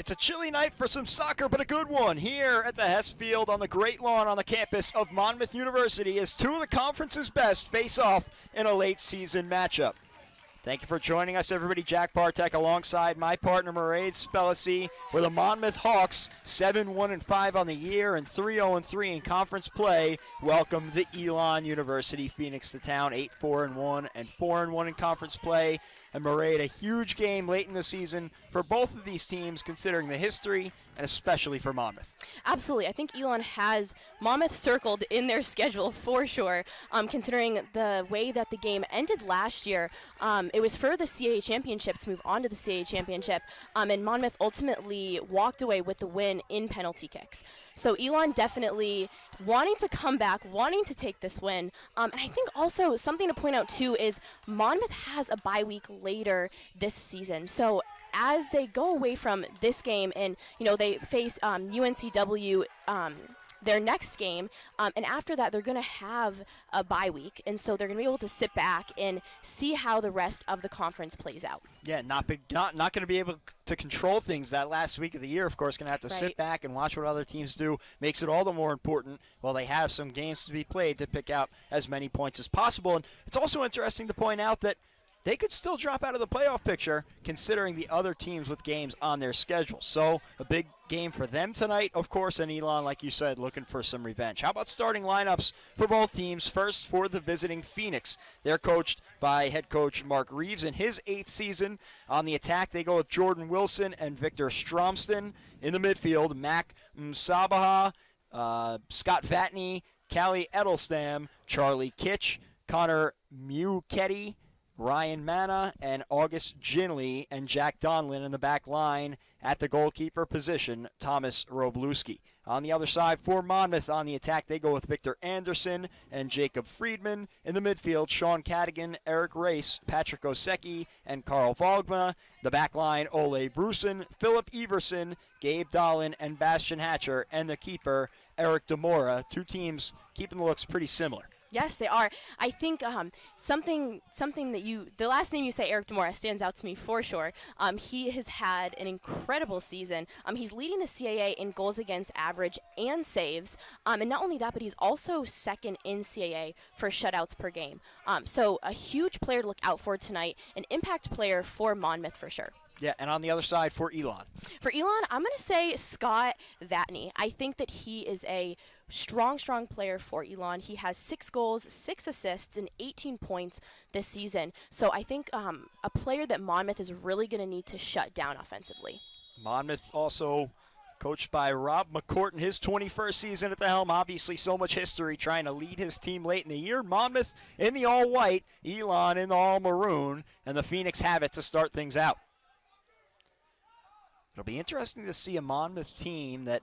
It's a chilly night for some soccer, but a good one here at the Hess Field on the Great Lawn on the campus of Monmouth University as two of the conference's best face off in a late season matchup. Thank you for joining us, everybody. Jack Bartek alongside my partner, Mairead Spellacy, with the Monmouth Hawks 7-1-5 on the year and 3-0-3 in conference play. Welcome the Elon University Phoenix to town, 8-4-1 and 4-1 in conference play. And Mairead, a huge game late in the season for both of these teams, considering the history and especially for Monmouth. Absolutely. I think Elon has Monmouth circled in their schedule for sure, considering the way that the game ended last year. It was for the CAA championship to move on to the CAA championship, and Monmouth ultimately walked away with the win in penalty kicks. So Elon definitely wanting to come back, wanting to take this win. And I think also something to point out too is Monmouth has a bye week later this season. So as they go away from this game and, they face UNCW their next game, and after that they're going to have a bye week, and so they're going to be able to sit back and see how the rest of the conference plays out. Yeah, not going to be able to control things that last week of the year. Of course, going to have to sit back and watch what other teams do. Makes it all the more important while they have some games to be played to pick out as many points as possible. And it's also interesting to point out that they could still drop out of the playoff picture considering the other teams with games on their schedule. So a big game for them tonight, of course, and Elon, like you said, looking for some revenge. How about starting lineups for both teams? First, for the visiting Phoenix. They're coached by head coach Mark Reeves in his 8th season. On the attack, they go with Jordan Wilson and Victor Stromston. In the midfield, Mac Msabaha, Scott Vatney, Callie Edelstam, Charlie Kitch, Connor Muketti, Ryan Manna, and August Ginley, and Jack Donlin in the back line. At the goalkeeper position, Thomas Robluski. On the other side for Monmouth on the attack, they go with Victor Anderson and Jacob Friedman. In the midfield, Sean Cadigan, Eric Race, Patrick Osecki, and Carl Vogma. The back line, Ole Brusen, Philip Everson, Gabe Dahlin, and Bastian Hatcher. And the keeper, Eric Demora. Two teams keeping the looks pretty similar. Yes, they are. I think something that the last name you say, Eric Demora, stands out to me for sure. He has had an incredible season. He's leading the CAA in goals against average and saves. And not only that, but he's also second in CAA for shutouts per game. So a huge player to look out for tonight, an impact player for Monmouth for sure. Yeah, and on the other side for Elon. For Elon, I'm going to say Scott Vatney. I think that he is a strong player for Elon. He has 6 goals, 6 assists, and 18 points this season. So I think a player that Monmouth is really going to need to shut down offensively. Monmouth also coached by Rob McCourt in his 21st season at the helm. Obviously so much history trying to lead his team late in the year. Monmouth in the all-white, Elon in the all-maroon, and the Phoenix have it to start things out. It'll be interesting to see a Monmouth team that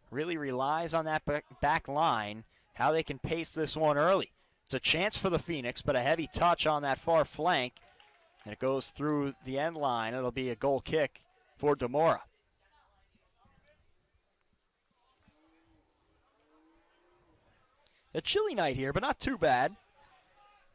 really relies on that back line, how they can pace this one early. It's a chance for the Phoenix, but a heavy touch on that far flank, and it goes through the end line. It'll be a goal kick for Demora. A chilly night here, but not too bad.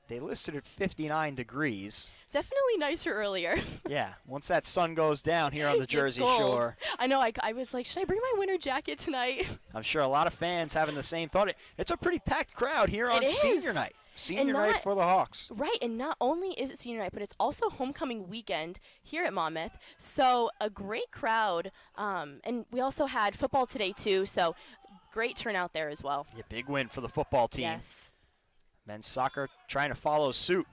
They listed at 59 degrees. It's definitely nicer earlier. Yeah, once that sun goes down here on the Jersey Shore. I know, I was like, should I bring my winter jacket tonight? I'm sure a lot of fans having the same thought. It's a pretty packed crowd here on senior night. Senior night for the Hawks. Right, and not only is it senior night, but it's also homecoming weekend here at Monmouth. So a great crowd. And we also had football today, too, so great turnout there as well. Yeah, big win for the football team. Yes. Men's soccer trying to follow suit.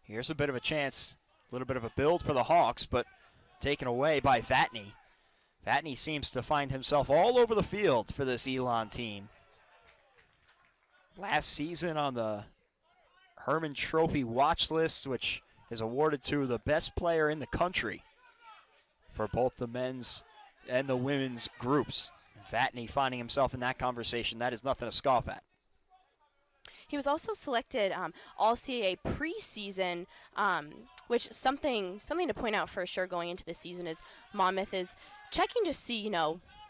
Here's a bit of a chance, a little bit of a build for the Hawks, but taken away by Vatney. Vatney seems to find himself all over the field for this Elon team. Last season on the Herman Trophy watch list, which is awarded to the best player in the country for both the men's and the women's groups. Vatney finding himself in that conversation, that is nothing to scoff at. He was also selected All-CAA preseason, which something to point out for sure going into the season is Monmouth is checking to see,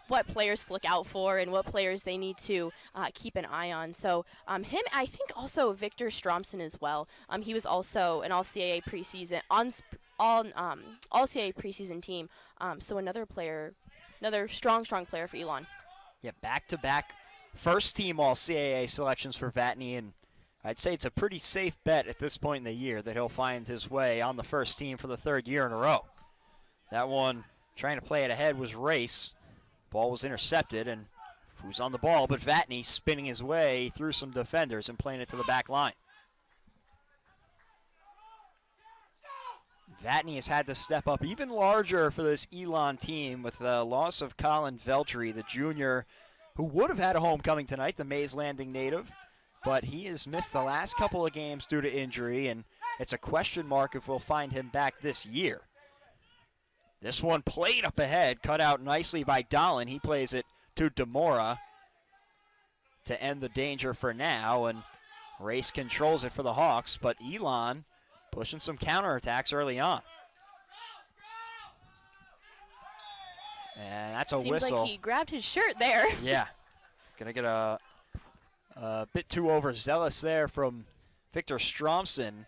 what players to look out for and what players they need to keep an eye on. So him, I think also Victor Stromson as well. He was also an All-CAA preseason, all CAA preseason team. So another strong player for Elon. Yeah, back-to-back first-team All-CAA selections for Vatney, and I'd say it's a pretty safe bet at this point in the year that he'll find his way on the first team for the third year in a row. That one, trying to play it ahead, was Race. Ball was intercepted, and who's on the ball but Vatney spinning his way through some defenders and playing it to the back line. Vatney has had to step up even larger for this Elon team with the loss of Colin Veltri, the junior who would have had a homecoming tonight, the Mays Landing native, but he has missed the last couple of games due to injury, and it's a question mark if we'll find him back this year. This one played up ahead, cut out nicely by Dolan. He plays it to Demora to end the danger for now, and Race controls it for the Hawks, but Elon pushing some counterattacks early on. And that's a whistle. Seems like he grabbed his shirt there. Yeah. Gonna get a bit too overzealous there from Victor Stromson.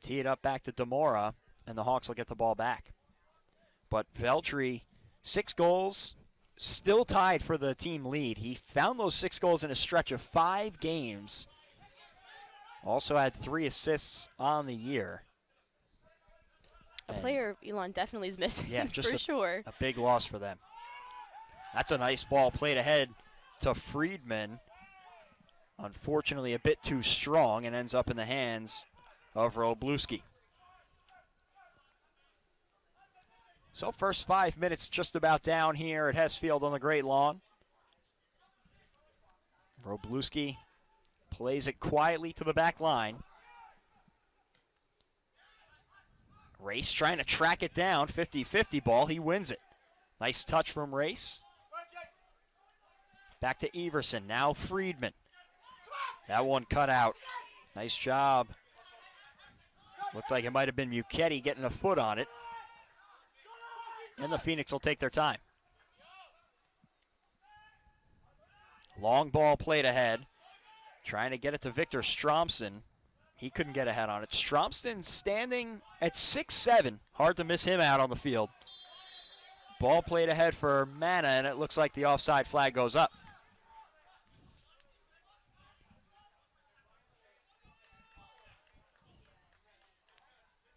Tee it up back to Demora, and the Hawks will get the ball back. But Veltri, 6 goals, still tied for the team lead. He found those 6 goals in a stretch of 5 games. Also had 3 assists on the year. A player Elon definitely is missing, yeah, just for sure. A big loss for them. That's a nice ball played ahead to Friedman. Unfortunately, a bit too strong and ends up in the hands of Robluski. So first 5 minutes just about down here at Hessfield on the Great Lawn. Robluski plays it quietly to the back line. Race trying to track it down, 50-50 ball, he wins it. Nice touch from Race. Back to Everson, now Friedman. That one cut out. Nice job. Looked like it might have been Muchetti getting a foot on it. And the Phoenix will take their time. Long ball played ahead. Trying to get it to Victor Stromson. He couldn't get ahead on it. Stromson standing at 6'7". Hard to miss him out on the field. Ball played ahead for Mana, and it looks like the offside flag goes up.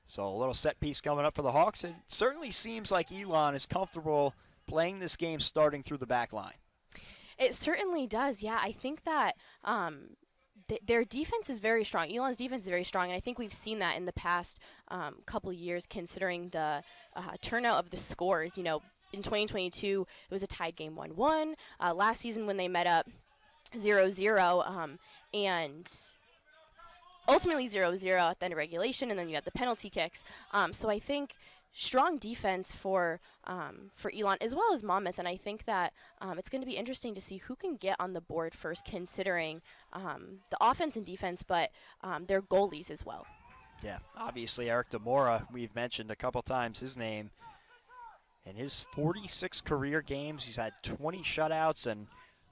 So a little set piece coming up for the Hawks. It certainly seems like Elon is comfortable playing this game starting through the back line. It certainly does, yeah. I think that their defense is very strong. Elon's defense is very strong, and I think we've seen that in the past couple of years considering the turnout of the scores. You know, in 2022, it was a tied game 1-1. Last season when they met up 0-0, and ultimately 0-0 at the end of regulation, and then you had the penalty kicks. So I think strong defense for Elon as well as Monmouth, and I think that it's going to be interesting to see who can get on the board first, considering the offense and defense, but their goalies as well. Yeah, obviously Eric Demora, we've mentioned a couple times his name. In his 46 career games, he's had 20 shutouts and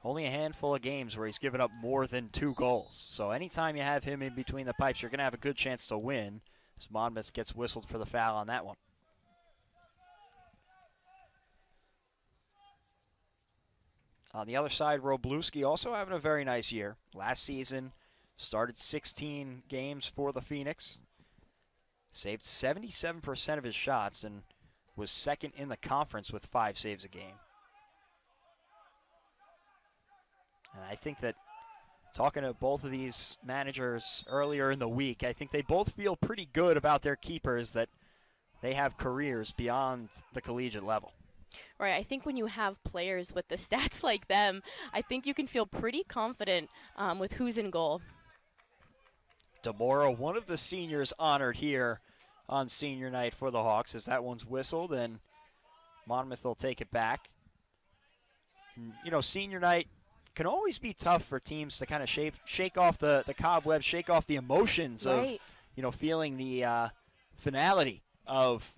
only a handful of games where he's given up more than 2 goals. So anytime you have him in between the pipes, you're going to have a good chance to win, as Monmouth gets whistled for the foul on that one. On the other side, Robluski also having a very nice year. Last season, started 16 games for the Phoenix. Saved 77% of his shots and was second in the conference with 5 saves a game. And I think that talking to both of these managers earlier in the week, I think they both feel pretty good about their keepers, that they have careers beyond the collegiate level. Right, I think when you have players with the stats like them, I think you can feel pretty confident with who's in goal. Demora, one of the seniors honored here on senior night for the Hawks, as that one's whistled, and Monmouth will take it back. And, you know, senior night can always be tough for teams to kind of shake off the cobwebs, shake off the emotions of, you know, feeling the finality of,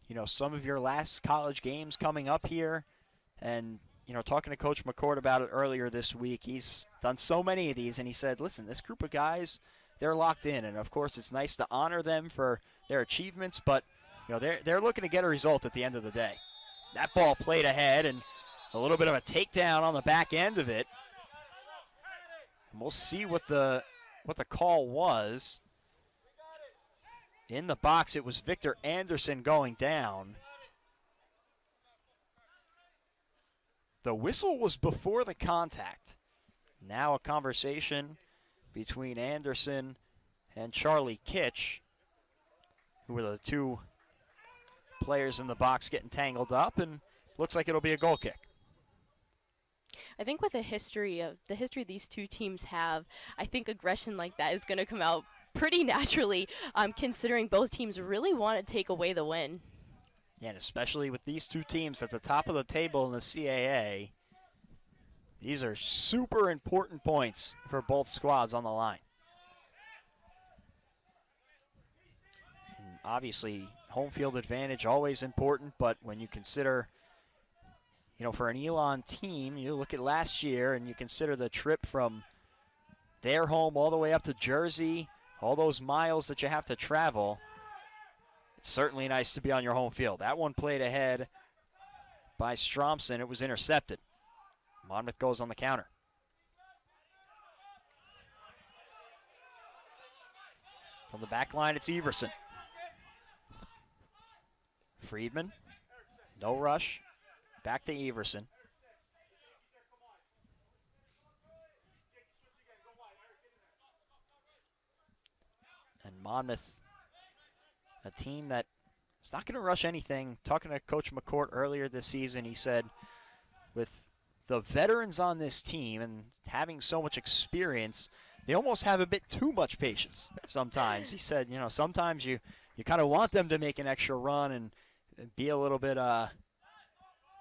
you know, some of your last college games coming up here. And, you know, talking to Coach McCord about it earlier this week, he's done so many of these, and he said, listen, this group of guys, they're locked in. And, of course, it's nice to honor them for their achievements, but they're looking to get a result at the end of the day. That ball played ahead, and a little bit of a takedown on the back end of it. And we'll see what the call was. In the box, it was Victor Anderson going down. The whistle was before the contact. Now a conversation between Anderson and Charlie Kitch, who were the two players in the box getting tangled up, and looks like it'll be a goal kick. I think with the history these two teams have, I think aggression like that is going to come out pretty naturally, considering both teams really want to take away the win. Yeah, and especially with these two teams at the top of the table in the CAA, these are super important points for both squads on the line. And obviously, home field advantage always important, but when you consider, for an Elon team, you look at last year and you consider the trip from their home all the way up to Jersey, all those miles that you have to travel. It's certainly nice to be on your home field. That one played ahead by Stromson. It was intercepted. Monmouth goes on the counter. From the back line, it's Everson. Friedman, no rush. Back to Everson. And Monmouth, a team that is not going to rush anything. Talking to Coach McCourt earlier this season, he said with the veterans on this team and having so much experience, they almost have a bit too much patience sometimes. He said, sometimes you kind of want them to make an extra run and be a little bit,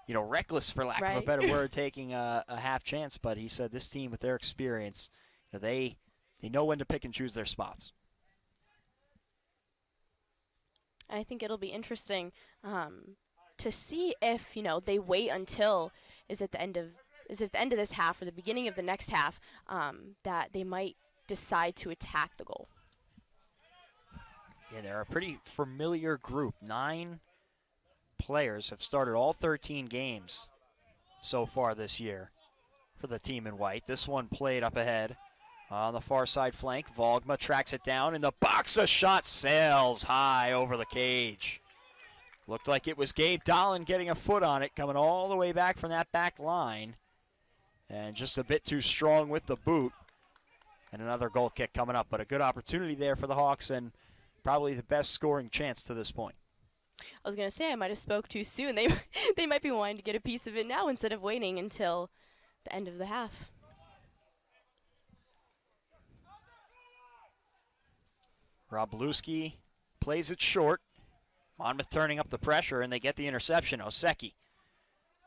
reckless, for lack of a better word, taking a half chance. But he said this team, with their experience, they know when to pick and choose their spots. I think it'll be interesting to see if they wait until is it the end of this half or the beginning of the next half that they might decide to attack the goal. Yeah, they're a pretty familiar group. 9 players have started all 13 games so far this year for the team in white. This one played up ahead on the far side flank. Volgma tracks it down in the box. A shot sails high over the cage. Looked like it was Gabe Dolan getting a foot on it, coming all the way back from that back line. And just a bit too strong with the boot. And another goal kick coming up. But a good opportunity there for the Hawks, and probably the best scoring chance to this point. I was going to say I might have spoke too soon. They might be wanting to get a piece of it now instead of waiting until the end of the half. Robluski plays it short. Monmouth turning up the pressure, and they get the interception. Oseki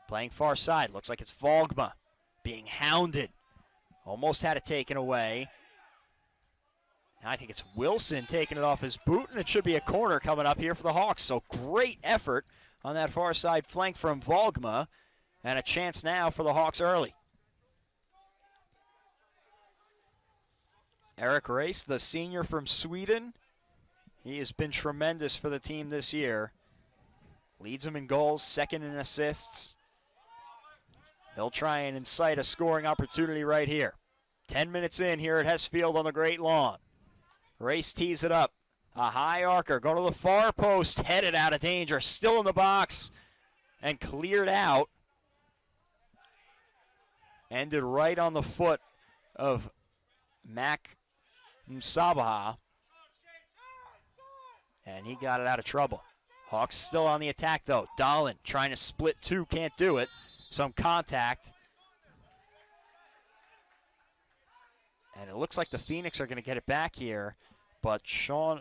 playing far side. Looks like it's Volgma being hounded. Almost had it taken away. Now I think it's Wilson taking it off his boot, and it should be a corner coming up here for the Hawks. So great effort on that far side flank from Volgma, and a chance now for the Hawks early. Eric Race, the senior from Sweden, he has been tremendous for the team this year. Leads them in goals, second in assists. He'll try and incite a scoring opportunity right here. 10 minutes in here at Hess Field on the Great Lawn. Race tees it up. A high arcer going to the far post, headed out of danger, still in the box, and cleared out. Ended right on the foot of Mac Msabaha, and he got it out of trouble. Hawks still on the attack, though. Dahlin trying to split two, can't do it. Some contact. And it looks like the Phoenix are going to get it back here, but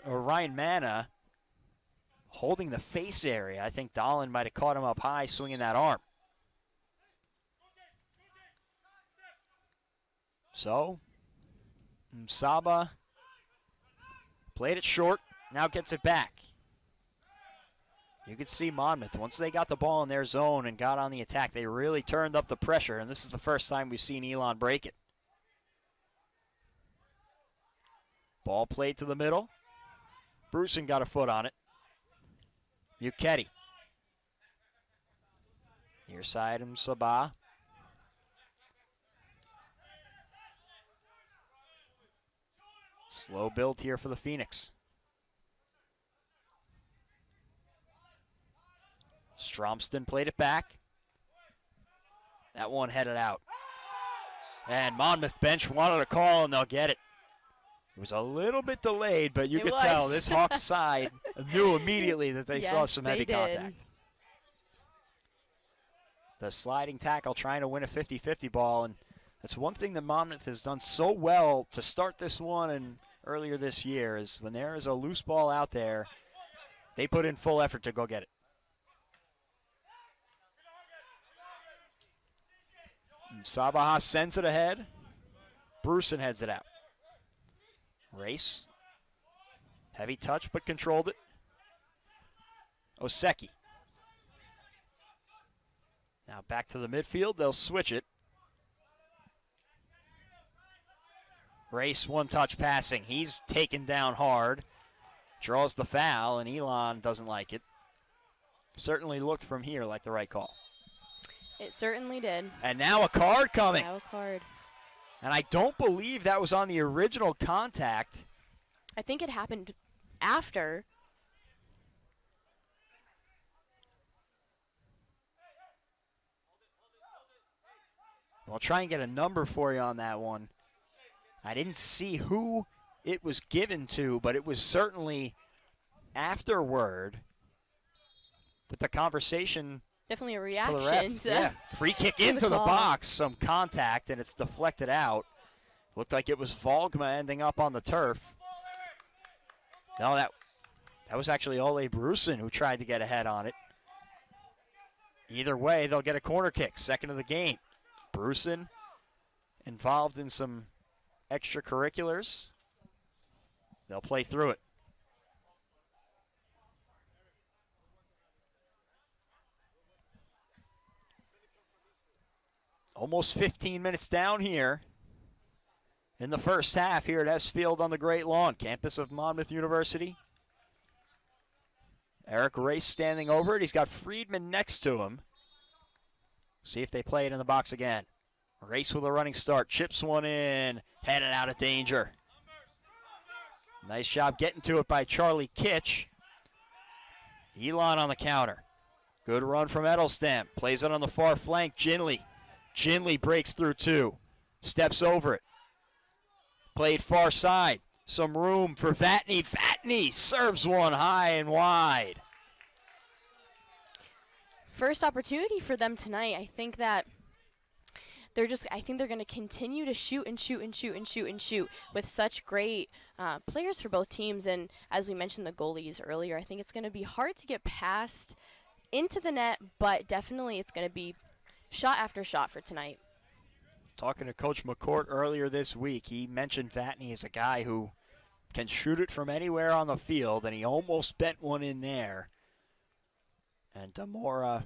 Ryan Manna holding the face area. I think Dahlin might have caught him up high, swinging that arm. So, Msaba played it short, now gets it back. You could see Monmouth, once they got the ball in their zone and got on the attack, they really turned up the pressure, and this is the first time we've seen Elon break it. Ball played to the middle. Bruson got a foot on it. Muchetti. Near side him, Sabah. Slow build here for the Phoenix. Stromston played it back. That one headed out. And Monmouth bench wanted a call, and they'll get it. It was a little bit delayed, but you could tell this Hawks side knew immediately that they saw some heavy contact. The sliding tackle trying to win a 50-50 ball, and that's one thing that Monmouth has done so well to start this one and earlier this year is when there is a loose ball out there, they put in full effort to go get it. Sabaha sends it ahead. Bruson heads it out. Race. Heavy touch, but controlled it. Oseki. Now back to the midfield. They'll switch it. Race, one-touch passing. He's taken down hard. Draws the foul, and Elon doesn't like it. Certainly looked from here like the right call. It certainly did. And now a card coming. Now a card. And I don't believe that was on the original contact. I think it happened after. I'll try and get a number for you on that one. I didn't see who it was given to, but it was certainly afterward with the conversation. Definitely a reaction. Yeah, free kick into the box, some contact, and it's deflected out. Looked like it was Volgma ending up on the turf. No, that was actually Ole Bruson who tried to get ahead on it. Either way, they'll get a corner kick, second of the game. Bruson involved in some extracurriculars. They'll play through it. Almost 15 minutes down here in the first half here at S Field on the Great Lawn, campus of Monmouth University. Eric Race standing over it. He's got Friedman next to him. See if they play it in the box again. Race with a running start. Chips one in. Headed out of danger. Nice job getting to it by Charlie Kitch. Elon on the counter. Good run from Edelstam. Plays it on the far flank. Ginley breaks through two. Steps over it. Played far side. Some room for Vatney. Vatney serves one high and wide. First opportunity for them tonight. I think that they're going to continue to shoot and shoot and shoot and shoot and shoot with such great players for both teams. And as we mentioned the goalies earlier, I think it's going to be hard to get past into the net, but definitely it's going to be shot after shot for tonight. Talking to Coach McCourt earlier this week, he mentioned Vatney as a guy who can shoot it from anywhere on the field, and he almost bent one in there. And Demora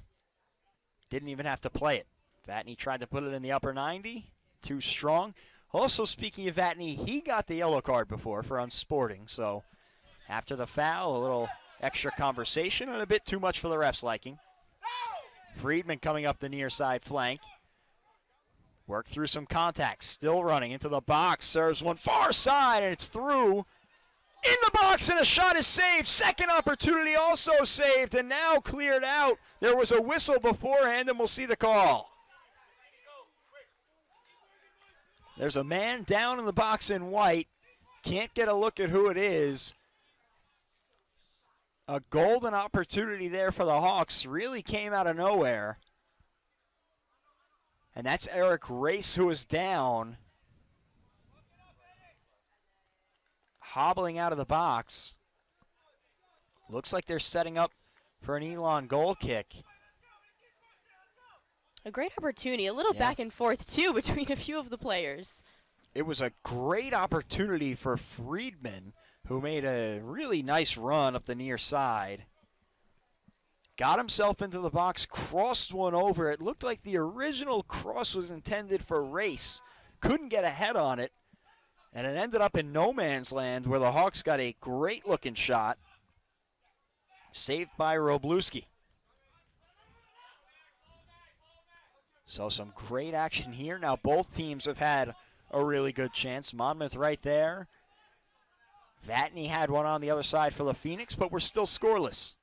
didn't even have to play it. Vatney tried to put it in the upper 90, too strong. Also, speaking of Vatney, he got the yellow card before for unsporting, so after the foul, a little extra conversation and a bit too much for the refs' liking. Friedman coming up the near side flank. Worked through some contacts, still running into the box, serves one far side, and it's through. In the box, and a shot is saved. Second opportunity also saved, and now cleared out. There was a whistle beforehand, and we'll see the call. There's a man down in the box in white. Can't get a look at who it is. A golden opportunity there for the Hawks. Really came out of nowhere. And that's Eric Race, who is down. Hobbling out of the box. Looks like they're setting up for an Elon goal kick. A great opportunity. A little back and forth, too, between a few of the players. It was a great opportunity for Friedman, who made a really nice run up the near side. Got himself into the box, crossed one over. It looked like the original cross was intended for Race. Couldn't get ahead on it. And it ended up in no man's land where the Hawks got a great-looking shot, saved by Wroblewski. So some great action here. Now both teams have had a really good chance. Monmouth right there. Vatney had one on the other side for the Phoenix, but we're still scoreless.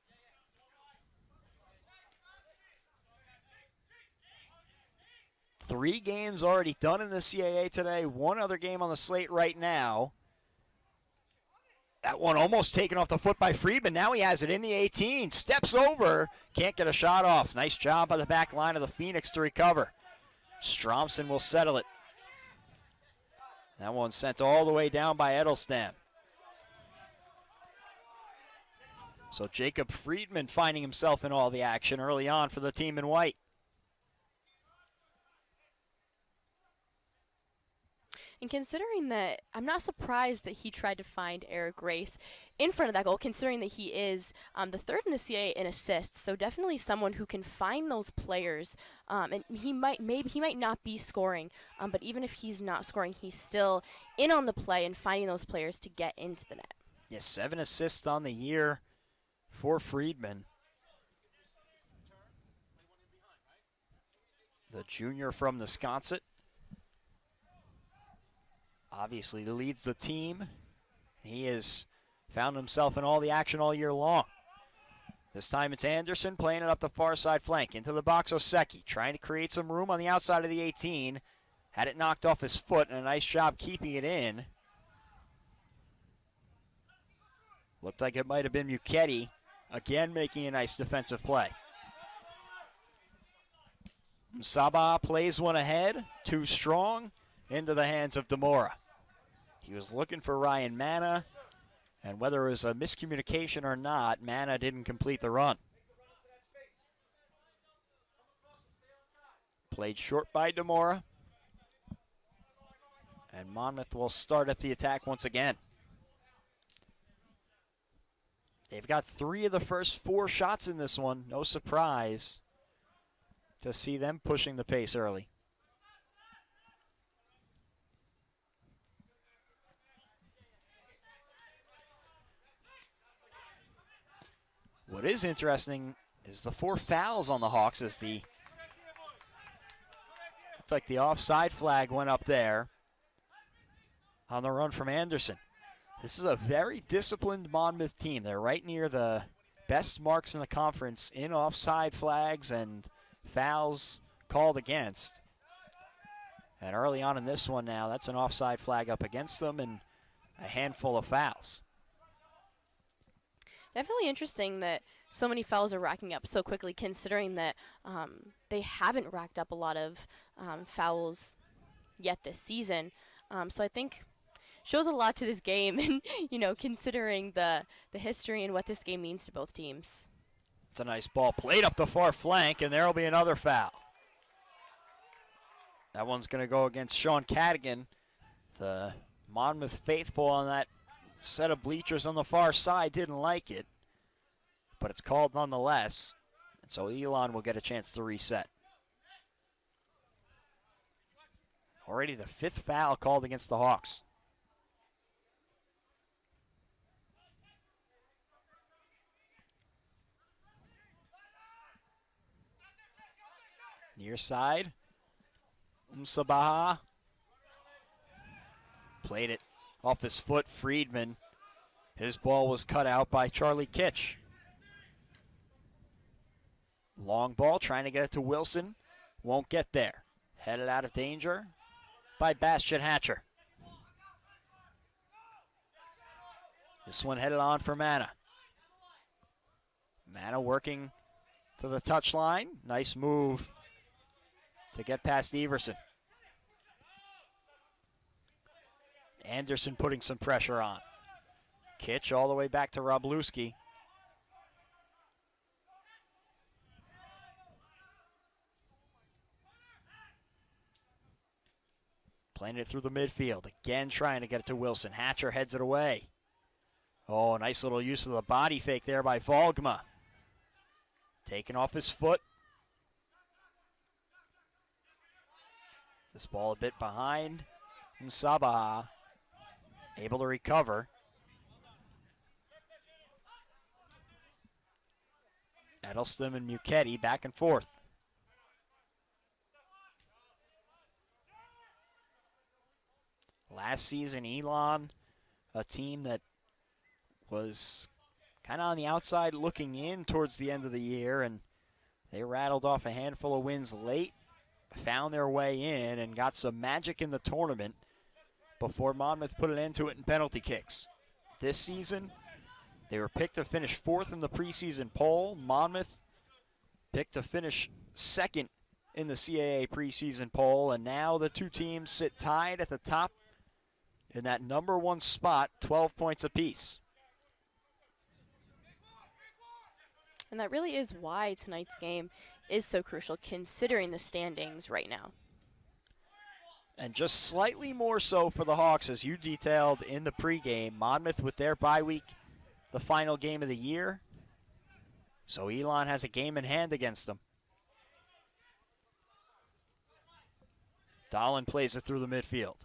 Three games already done in the CAA today. One other game on the slate right now. That one almost taken off the foot by Friedman. Now he has it in the 18. Steps over. Can't get a shot off. Nice job by the back line of the Phoenix to recover. Stromson will settle it. That one sent all the way down by Edelstam. So Jacob Friedman finding himself in all the action early on for the team in white. And considering that, I'm not surprised that he tried to find Eric Grace in front of that goal, considering that he is the third in the CAA in assists. So definitely someone who can find those players. And he might not be scoring, but even if he's not scoring, he's still in on the play and finding those players to get into the net. Yes, 7 assists on the year for Friedman. The junior from Wisconsin. Obviously leads the team. He has found himself in all the action all year long. This time it's Anderson playing it up the far side flank. Into the box, Oseki trying to create some room on the outside of the 18. Had it knocked off his foot, and a nice job keeping it in. Looked like it might have been Muchetti. Again making a nice defensive play. Sabah plays one ahead. Too strong. Into the hands of Demora. He was looking for Ryan Manna, and whether it was a miscommunication or not, Manna didn't complete the run. Played short by Demora, and Monmouth will start up the attack once again. They've got 3 of the first 4 shots in this one. No surprise to see them pushing the pace early. What is interesting is the 4 fouls on the Hawks as looked like the offside flag went up there on the run from Anderson. This is a very disciplined Monmouth team. They're right near the best marks in the conference in offside flags and fouls called against. And early on in this one now, that's an offside flag up against them and a handful of fouls. Definitely interesting that so many fouls are racking up so quickly, considering that they haven't racked up a lot of fouls yet this season. So I think shows a lot to this game, and considering the history and what this game means to both teams. It's a nice ball played up the far flank, and there will be another foul. That one's going to go against Sean Cadigan, the Monmouth faithful on that set of bleachers on the far side didn't like it, but it's called nonetheless, and so Elon will get a chance to reset. Already the 5th foul called against the Hawks. Near side, Sabaha played it off his foot. Friedman, his ball was cut out by Charlie Kitch. Long ball, trying to get it to Wilson. Won't get there. Headed out of danger by Bastian Hatcher. This one headed on for Manna. Manna working to the touchline. Nice move to get past Everson. Anderson putting some pressure on. Kitch all the way back to Wroblewski. Playing it through the midfield. Again trying to get it to Wilson. Hatcher heads it away. Oh, nice little use of the body fake there by Volgma. Taken off his foot. This ball a bit behind Sabaha. able to recover. Edelston and Muchetti back and forth. Last season, Elon, a team that was kind of on the outside looking in towards the end of the year, and they rattled off a handful of wins late, found their way in, and got some magic in the tournament before Monmouth put an end to it in penalty kicks. This season, they were picked to finish 4th in the preseason poll. Monmouth picked to finish 2nd in the CAA preseason poll, and now the two teams sit tied at the top in that number 1 spot, 12 points apiece. And that really is why tonight's game is so crucial, considering the standings right now. And just slightly more so for the Hawks, as you detailed in the pregame. Monmouth with their bye week, the final game of the year. So Elon has a game in hand against them. Dahlin plays it through the midfield.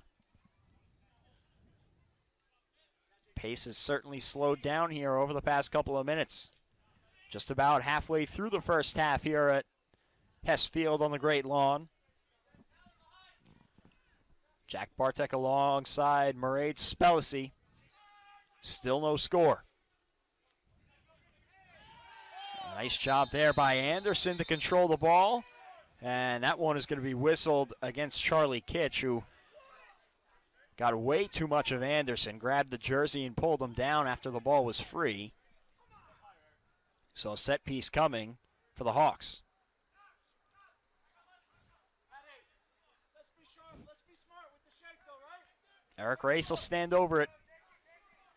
Pace has certainly slowed down here over the past couple of minutes. Just about halfway through the first half here at Hess Field on the Great Lawn. Jack Bartek alongside Mairead Spellacy. Still no score. Nice job there by Anderson to control the ball. And that one is going to be whistled against Charlie Kitch, who got way too much of Anderson, grabbed the jersey and pulled him down after the ball was free. So a set piece coming for the Hawks. Eric Race will stand over it.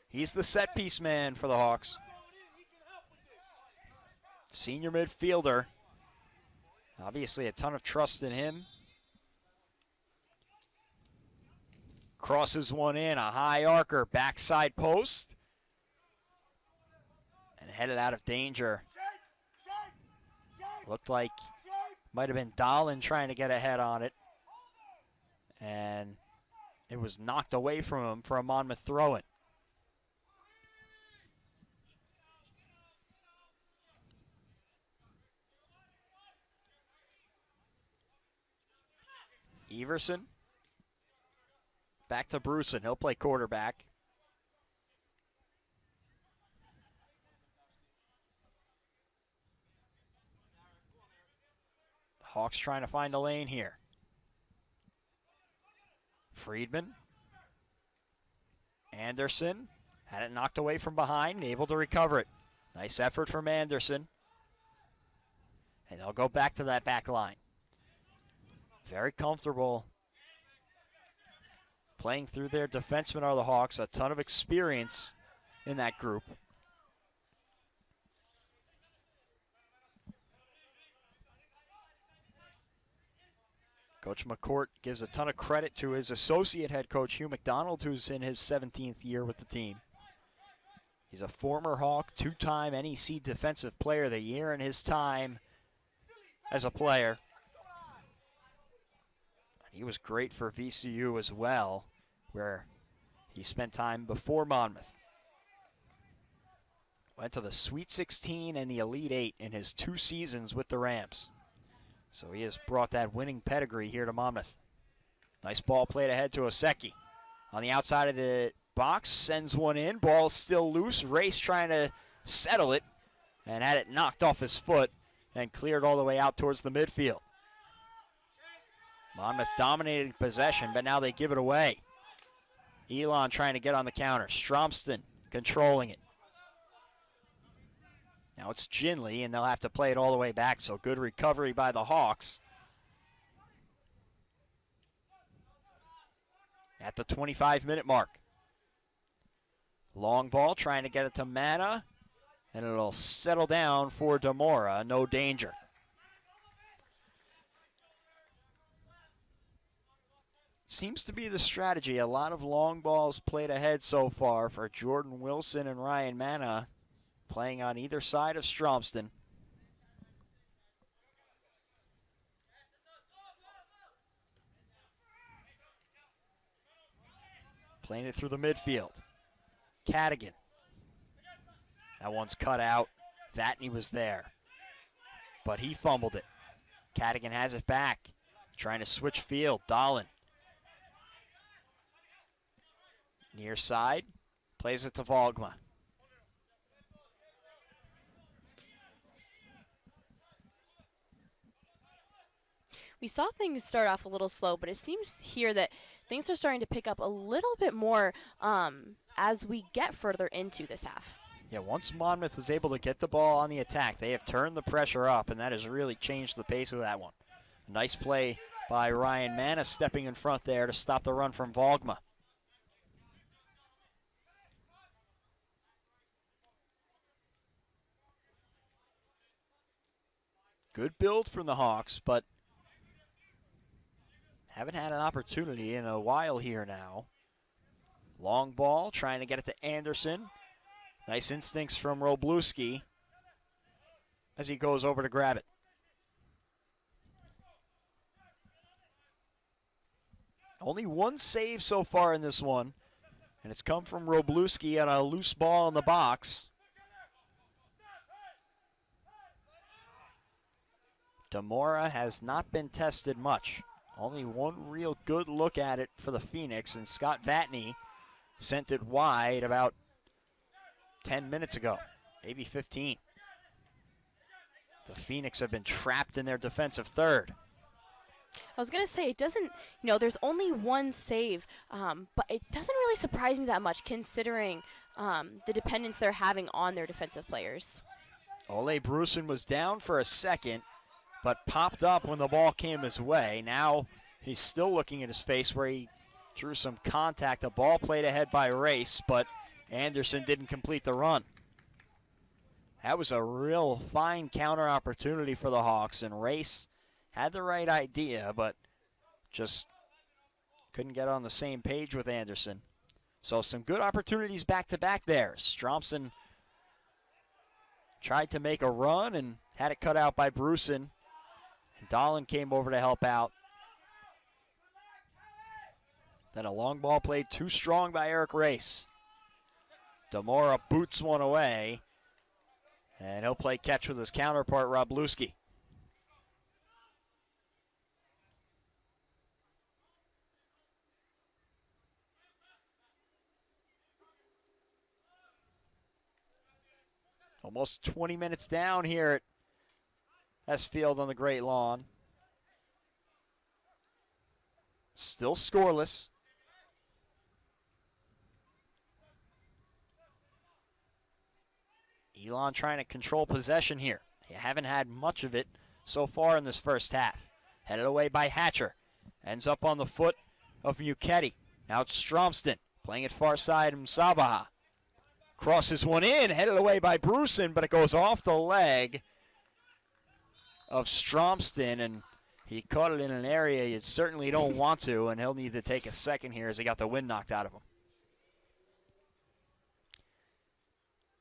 He's the set piece man for the Hawks. Senior midfielder. Obviously a ton of trust in him. Crosses one in, a high arcer, backside post. And headed out of danger. Looked like might have been Dahlin trying to get ahead on it. And it was knocked away from him for a Monmouth throw-in. Everson. Back to Bruson. He'll play quarterback. Hawks trying to find a lane here. Friedman. Anderson. Had it knocked away from behind. Able to recover it. Nice effort from Anderson. And they'll go back to that back line. Very comfortable playing through their defensemen are the Hawks. A ton of experience in that group. Coach McCourt gives a ton of credit to his associate head coach, Hugh McDonald, who's in his 17th year with the team. He's a former Hawk, 2-time NEC Defensive Player of the Year in his time as a player. He was great for VCU as well, where he spent time before Monmouth. Went to the Sweet 16 and the Elite 8 in his 2 seasons with the Rams. So he has brought that winning pedigree here to Monmouth. Nice ball played ahead to Oseki. On the outside of the box, sends one in. Ball still loose. Race trying to settle it and had it knocked off his foot and cleared all the way out towards the midfield. Monmouth dominated possession, but now they give it away. Elon trying to get on the counter. Stromston controlling it. Now it's Ginley, and they'll have to play it all the way back, so good recovery by the Hawks. At the 25-minute mark. Long ball, trying to get it to Mana, and it'll settle down for Demora. No danger. Seems to be the strategy. A lot of long balls played ahead so far for Jordan Wilson and Ryan Mana, playing on either side of Stromston. Playing it through the midfield. Cadigan. That one's cut out. Vatney was there, but he fumbled it. Cadigan has it back. Trying to switch field. Dahlin. Near side. Plays it to Volgma. We saw things start off a little slow, but it seems here that things are starting to pick up a little bit more as we get further into this half. Yeah, once Monmouth was able to get the ball on the attack, they have turned the pressure up, and that has really changed the pace of that one. A nice play by Ryan Manna stepping in front there to stop the run from Volgma. Good build from the Hawks, but haven't had an opportunity in a while here now. Long ball, trying to get it to Anderson. Nice instincts from Robluski as he goes over to grab it. Only one save so far in this one, and it's come from Robluski on a loose ball in the box. Demora has not been tested much. Only one real good look at it for the Phoenix, and Scott Vatney sent it wide about 10 minutes ago, maybe 15. The Phoenix have been trapped in their defensive third. I was going to say, it doesn't, there's only one save, but it doesn't really surprise me that much considering the dependence they're having on their defensive players. Ole Bruson was down for a second, but popped up when the ball came his way. Now he's still looking at his face where he drew some contact. The ball played ahead by Race, but Anderson didn't complete the run. That was a real fine counter opportunity for the Hawks, and Race had the right idea, but just couldn't get on the same page with Anderson. So some good opportunities back-to-back there. Stromson tried to make a run and had it cut out by Bruson. And Dahlin came over to help out. Then a long ball played too strong by Eric Race. Demora boots one away, and he'll play catch with his counterpart, Robluski. Almost 20 minutes down here at S Field on the Great Lawn. Still scoreless. Elon trying to control possession here. They haven't had much of it so far in this first half. Headed away by Hatcher. Ends up on the foot of Muketti. Now it's Stromston playing it far side Msabaha. Crosses one in, headed away by Bruson, but it goes off the leg of Stromston, and he caught it in an area you certainly don't want to, and he'll need to take a second here as he got the wind knocked out of him.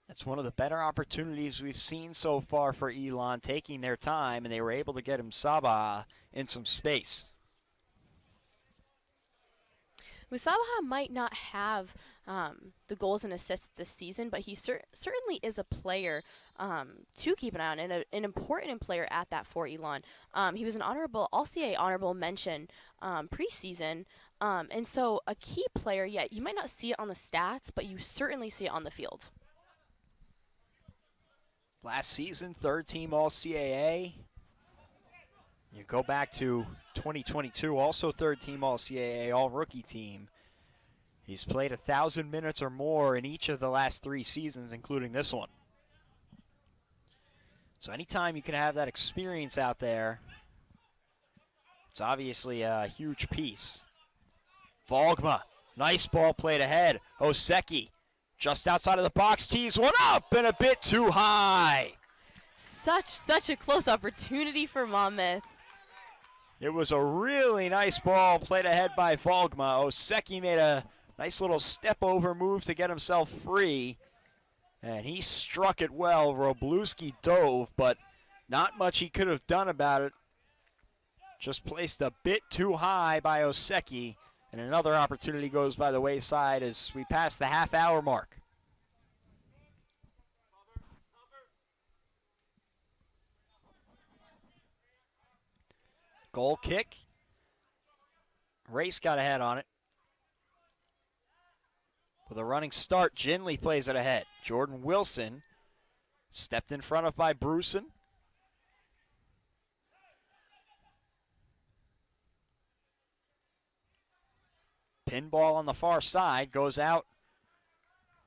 That's one of the better opportunities we've seen so far for Elon, taking their time, and they were able to get him Sabaha in some space. Musabaha might not have the goals and assists this season, but he certainly is a player to keep an eye on, and an important player at that for Elon. He was an All-CAA honorable mention preseason, and so a key player, yet you might not see it on the stats, but you certainly see it on the field. Last season, third-team All-CAA. You go back to 2022, also third-team All-CAA, all-rookie team. He's played 1,000 minutes or more in each of the last 3 seasons, including this one. So anytime you can have that experience out there, it's obviously a huge piece. Volgma, nice ball played ahead. Oseki, just outside of the box, tees one up and a bit too high. Such a close opportunity for Monmouth. It was a really nice ball played ahead by Volgma. Oseki made a nice little step-over move to get himself free, and he struck it well. Robluski dove, but not much he could have done about it. Just placed a bit too high by Oseki, And another opportunity goes by the wayside as we pass the half-hour mark. Goal kick. Race got ahead on it. With a running start, Ginley plays it ahead. Jordan Wilson stepped in front of by Bruson. Pinball on the far side goes out.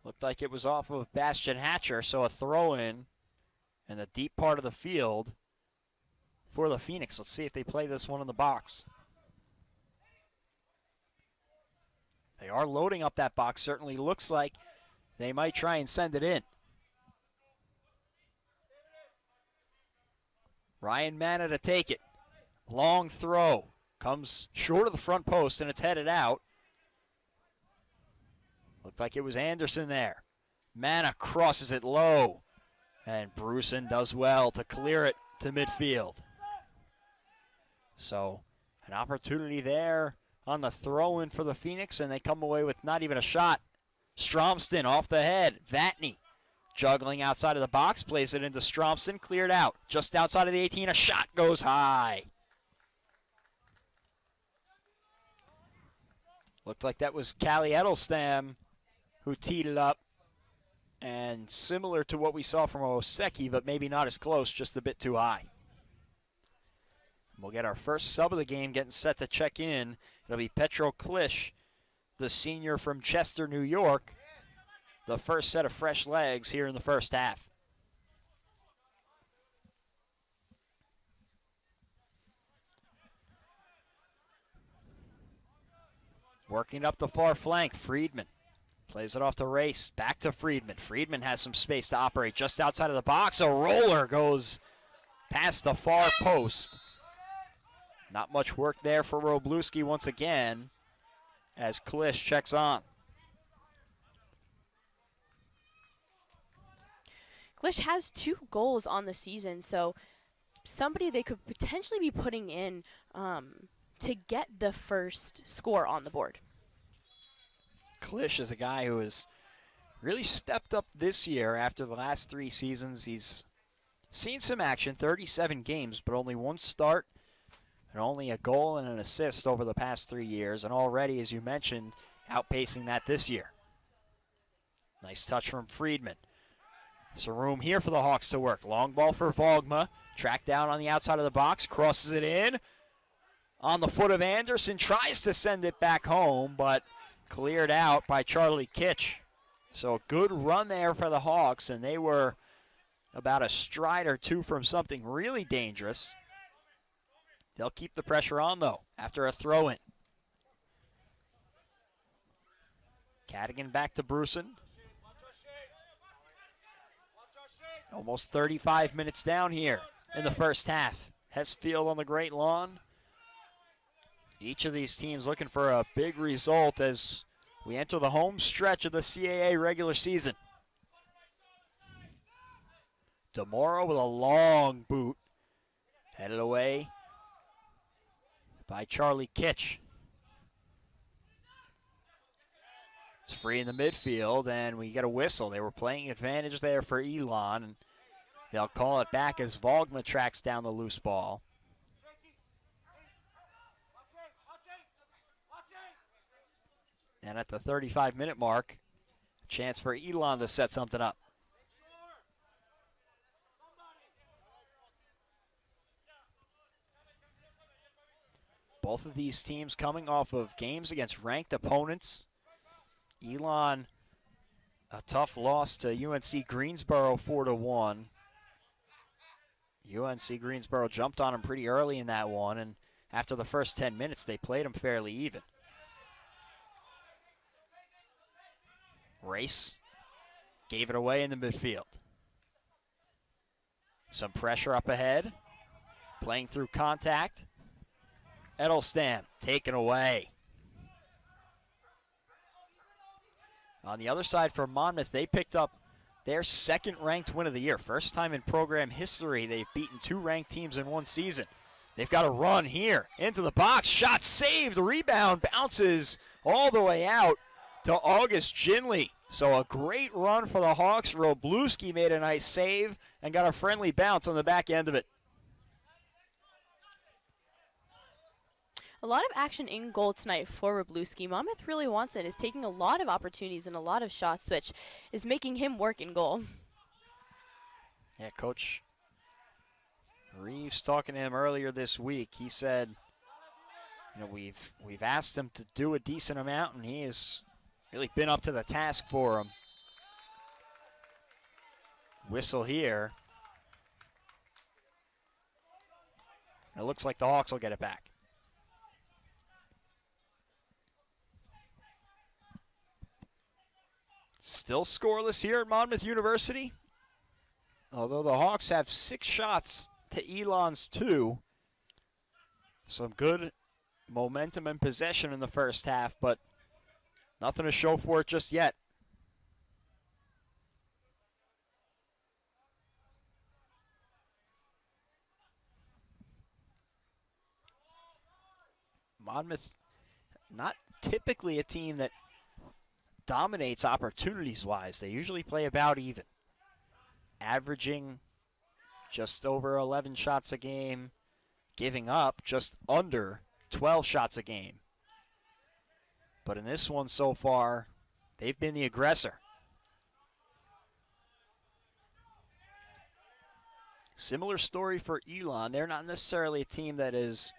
Looked like it was off of Bastion Hatcher, so a throw-in in the deep part of the field for the Phoenix. Let's see if they play this one in the box. They are loading up that box. Certainly looks like they might try and send it in. Ryan Manna to take it. Long throw. Comes short of the front post, and it's headed out. Looked like it was Anderson there. Manna crosses it low. And Bruson does well to clear it to midfield. So, an opportunity there on the throw-in for the Phoenix, and they come away with not even a shot. Stromston off the head. Vatney juggling outside of the box, plays it into Stromston, cleared out. Just outside of the 18, a shot goes high. Looked like that was Callie Edelstam who teed it up. And similar to what we saw from Oseki, but maybe not as close, just a bit too high. We'll get our first sub of the game getting set to check in. It'll be Petro Klish, the senior from Chester, New York. The first set of fresh legs here in the first half. Working up the far flank, Friedman plays it off to Race, back to Friedman. Friedman has some space to operate just outside of the box. A roller goes past the far post. Not much work there for Robluski once again as Klish checks on. Klish has 2 goals on the season, so somebody they could potentially be putting in to get the first score on the board. Klish is a guy who has really stepped up this year after the last 3 seasons. He's seen some action, 37 games, but only 1 start and only a goal and an assist over the past 3 years, and already, as you mentioned, outpacing that this year. Nice touch from Friedman. Some room here for the Hawks to work. Long ball for Vogma. Tracked down on the outside of the box. Crosses it in. On the foot of Anderson. Tries to send it back home, but cleared out by Charlie Kitch. So a good run there for the Hawks, and they were about a stride or 2 from something really dangerous. They'll keep the pressure on, though, after a throw-in. Cadigan back to Bruson. Almost 35 minutes down here in the first half. Hessfield on the Great Lawn. Each of these teams looking for a big result as we enter the home stretch of the CAA regular season. DeMoro with a long boot. Headed away by Charlie Kitch. It's free in the midfield, and we get a whistle. They were playing advantage there for Elon, and they'll call it back as Vogma tracks down the loose ball. And at the 35-minute mark, a chance for Elon to set something up. Both of these teams coming off of games against ranked opponents. Elon, a tough loss to UNC Greensboro 4-1. UNC Greensboro jumped on him pretty early in that one, and after the first 10 minutes, they played him fairly even. Race gave it away in the midfield. Some pressure up ahead, playing through contact. Edelstam taken away. On the other side for Monmouth, they picked up their 2nd ranked win of the year. First time in program history they've beaten 2 ranked teams in one season. They've got a run here into the box. Shot saved. The rebound bounces all the way out to August Ginley. So a great run for the Hawks. Robluski made a nice save and got a friendly bounce on the back end of it. A lot of action in goal tonight for Robluski. Monmouth really wants it. Is taking a lot of opportunities and a lot of shots, which is making him work in goal. Yeah, Coach Reeves talking to him earlier this week. He said, you know, we've asked him to do a decent amount, and he has really been up to the task for him. Whistle here. It looks like the Hawks will get it back. Still scoreless here at Monmouth University. Although the Hawks have 6 shots to Elon's 2. Some good momentum and possession in the first half, but nothing to show for it just yet. Monmouth, not typically a team that dominates opportunities-wise. They usually play about even, averaging just over 11 shots a game, giving up just under 12 shots a game. But in this one so far, they've been the aggressor. Similar story for Elon. They're not necessarily a team that is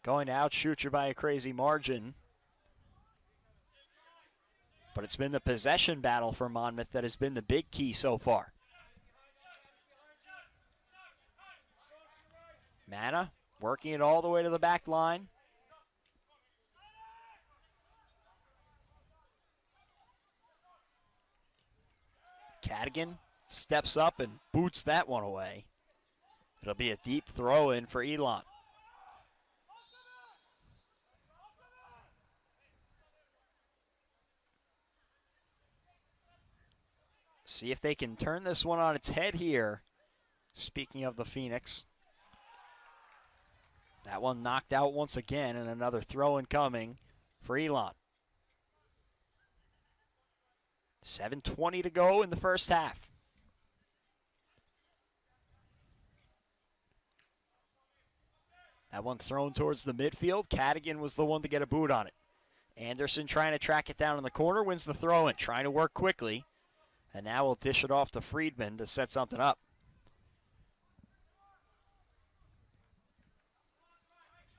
going to outshoot you by a crazy margin. But it's been the possession battle for Monmouth that has been the big key so far. Mana working it all the way to the back line. Cadigan steps up and boots that one away. It'll be a deep throw in for Elon. See if they can turn this one on its head here. Speaking of the Phoenix. That one knocked out once again, and another throw incoming for Elon. 7:20 to go in the first half. That one thrown towards the midfield. Cadigan was the one to get a boot on it. Anderson trying to track it down in the corner, wins the throw in, trying to work quickly. And now we'll dish it off to Friedman to set something up.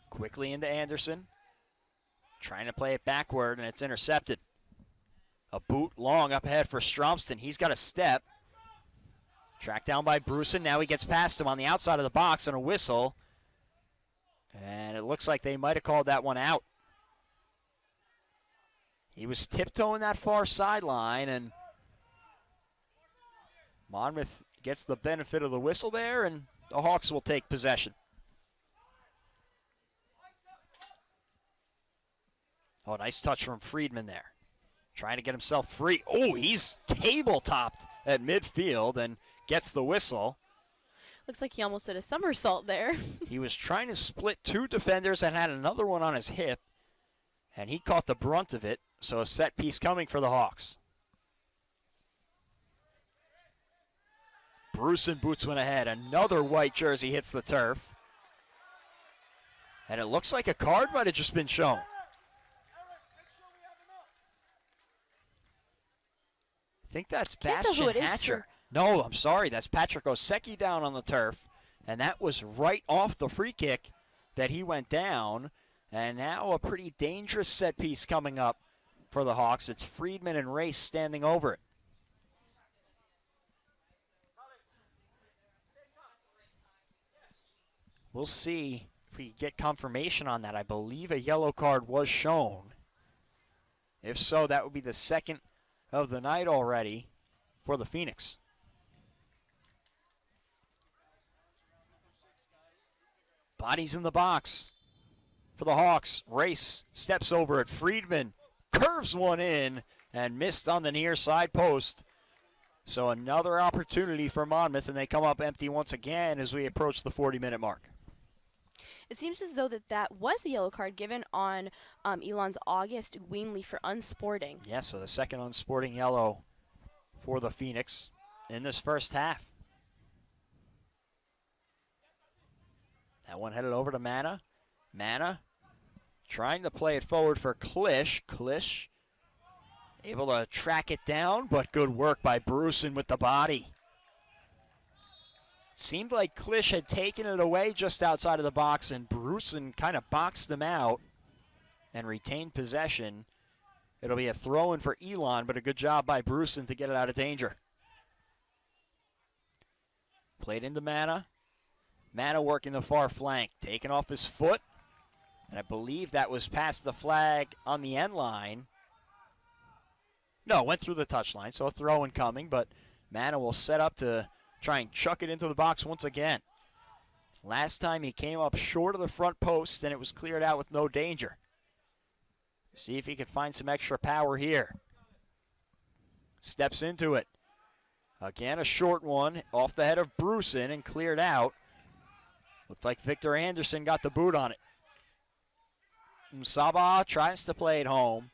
Quickly into Anderson. Trying to play it backward, and it's intercepted. A boot long up ahead for Stromston. He's got a step. Tracked down by Bruson. Now he gets past him on the outside of the box and a whistle. And it looks like they might have called that one out. He was tiptoeing that far sideline, and Monmouth gets the benefit of the whistle there, and the Hawks will take possession. Oh, nice touch from Friedman there. Trying to get himself free. Oh, he's table-topped at midfield and gets the whistle. Looks like he almost did a somersault there. He was trying to split 2 defenders and had another one on his hip, and he caught the brunt of it, so a set piece coming for the Hawks. Bruson boots one ahead. Another white jersey hits the turf. And it looks like a card might have just been shown. I think that's Bastian Hatcher. No, I'm sorry. That's Patrick Osecki down on the turf. And that was right off the free kick that he went down. And now a pretty dangerous set piece coming up for the Hawks. It's Friedman and Race standing over it. We'll see if we get confirmation on that. I believe a yellow card was shown. If so, that would be the second of the night already for the Phoenix. Bodies in the box for the Hawks. Race steps over it. Friedman curves one in and missed on the near side post. So another opportunity for Monmouth, and they come up empty once again as we approach the 40-minute mark. It seems as though that was the yellow card given on Elon's August Greenlee for unsporting. Yeah, so the second unsporting yellow for the Phoenix in this first half. That one headed over to Mana. Mana trying to play it forward for Klish. Klish able to track it down, but good work by Bruson with the body. Seemed like Klish had taken it away just outside of the box, and Bruson kind of boxed him out and retained possession. It'll be a throw-in for Elon, but a good job by Bruson to get it out of danger. Played into Mana. Mana working the far flank, taken off his foot, and I believe that was past the flag on the end line. No, went through the touchline, so a throw-in coming, but Mana will set up to try and chuck it into the box once again. Last time he came up short of the front post, and it was cleared out with no danger. See if he can find some extra power here. Steps into it. Again, a short one off the head of Bruson and cleared out. Looked like Victor Anderson got the boot on it. Msaba tries to play it home.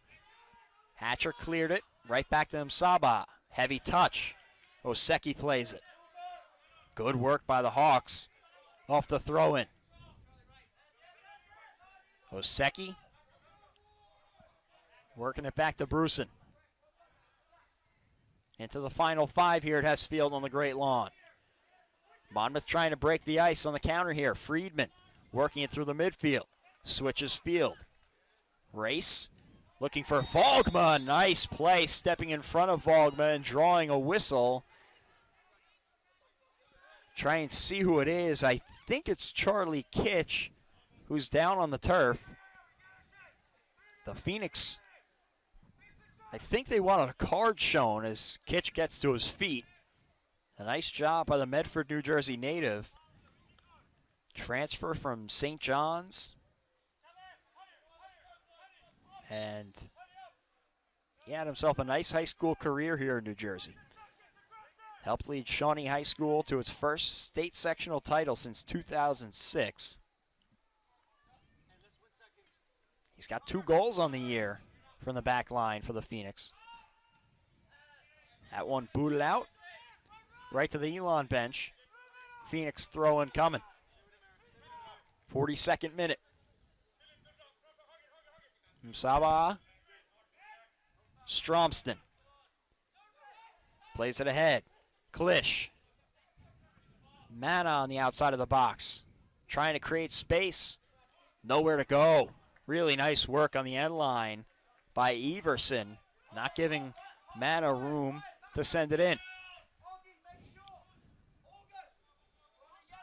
Hatcher cleared it. Right back to Msaba. Heavy touch. Oseki plays it. Good work by the Hawks off the throw-in. Oseki working it back to Bruson. Into the final 5 here at Hess Field on the Great Lawn. Monmouth trying to break the ice on the counter here. Friedman working it through the midfield. Switches field. Race looking for Volgma. Nice play, stepping in front of Volgma and drawing a whistle. Try and see who it is. I think it's Charlie Kitch, who's down on the turf. The Phoenix, I think they wanted a card shown as Kitch gets to his feet. A nice job by the Medford, New Jersey native. Transfer from St. John's. And he had himself a nice high school career here in New Jersey. Helped lead Shawnee High School to its first state sectional title since 2006. He's got 2 goals on the year from the back line for the Phoenix. That one booted out. Right to the Elon bench. Phoenix throw-in coming. 42nd minute. Msaba. Stromston. Plays it ahead. Klish. Mana on the outside of the box. Trying to create space. Nowhere to go. Really nice work on the end line by Everson. Not giving Mana room to send it in.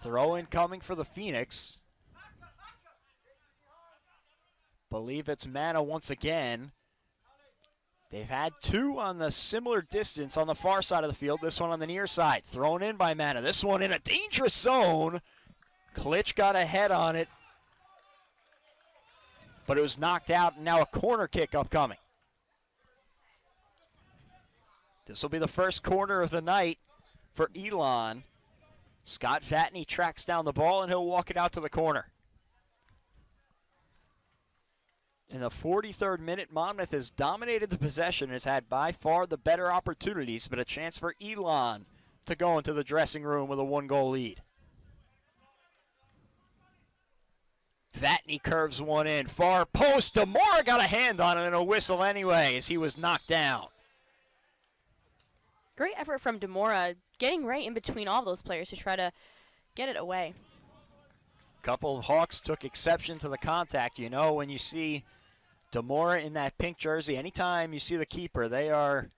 Throw-in coming for the Phoenix. Believe it's Mana once again. They've had 2 on the similar distance on the far side of the field. This one on the near side. Thrown in by Mana. This one in a dangerous zone. Klitsch got a head on it. But it was knocked out, and now a corner kick upcoming. This will be the first corner of the night for Elon. Scott Vatney tracks down the ball, and he'll walk it out to the corner. In the 43rd minute, Monmouth has dominated the possession and has had by far the better opportunities, but a chance for Elon to go into the dressing room with a 1-goal lead. Vatney curves one in. Far post. Demora got a hand on it and a whistle anyway as he was knocked down. Great effort from Demora, getting right in between all those players to try to get it away. A couple of Hawks took exception to the contact. You know, when you see Demora in that pink jersey, anytime you see the keeper, they are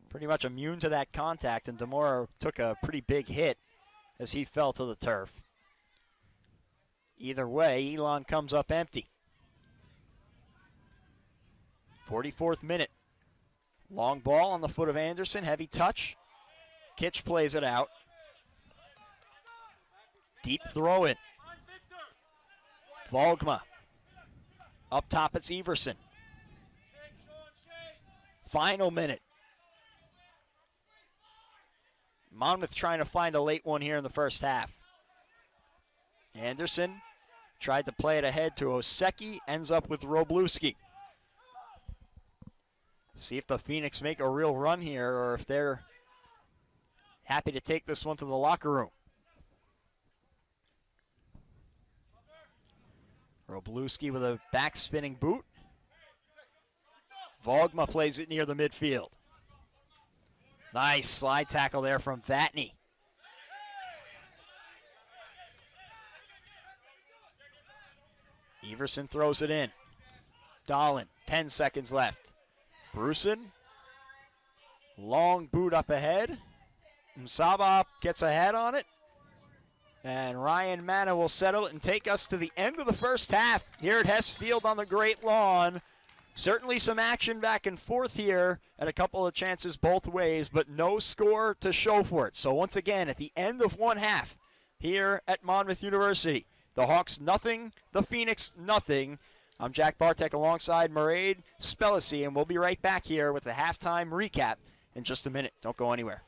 pretty much immune to that contact, and Demora took a pretty big hit as he fell to the turf. Either way, Elon comes up empty. 44th minute. Long ball on the foot of Anderson. Heavy touch. Kitch plays it out. Deep throw in. Volgma. Up top, it's Everson. Final minute. Monmouth trying to find a late one here in the first half. Anderson Tried to play it ahead to Oseki, ends up with Robluski. See if the Phoenix make a real run here or if they're happy to take this one to the locker room. Robluski with a back-spinning boot. Vogma plays it near the midfield. Nice slide tackle there from Vatney. Everson throws it in. Dahlin, 10 seconds left. Bruson, long boot up ahead. Msaba gets a head on it. And Ryan Manna will settle it and take us to the end of the first half here at Hess Field on the Great Lawn. Certainly some action back and forth here and a couple of chances both ways, but no score to show for it. So once again, at the end of one half here at Monmouth University, the Hawks nothing, the Phoenix nothing. I'm Jack Bartek alongside Mairead Spellacy, and we'll be right back here with the halftime recap in just a minute. Don't go anywhere.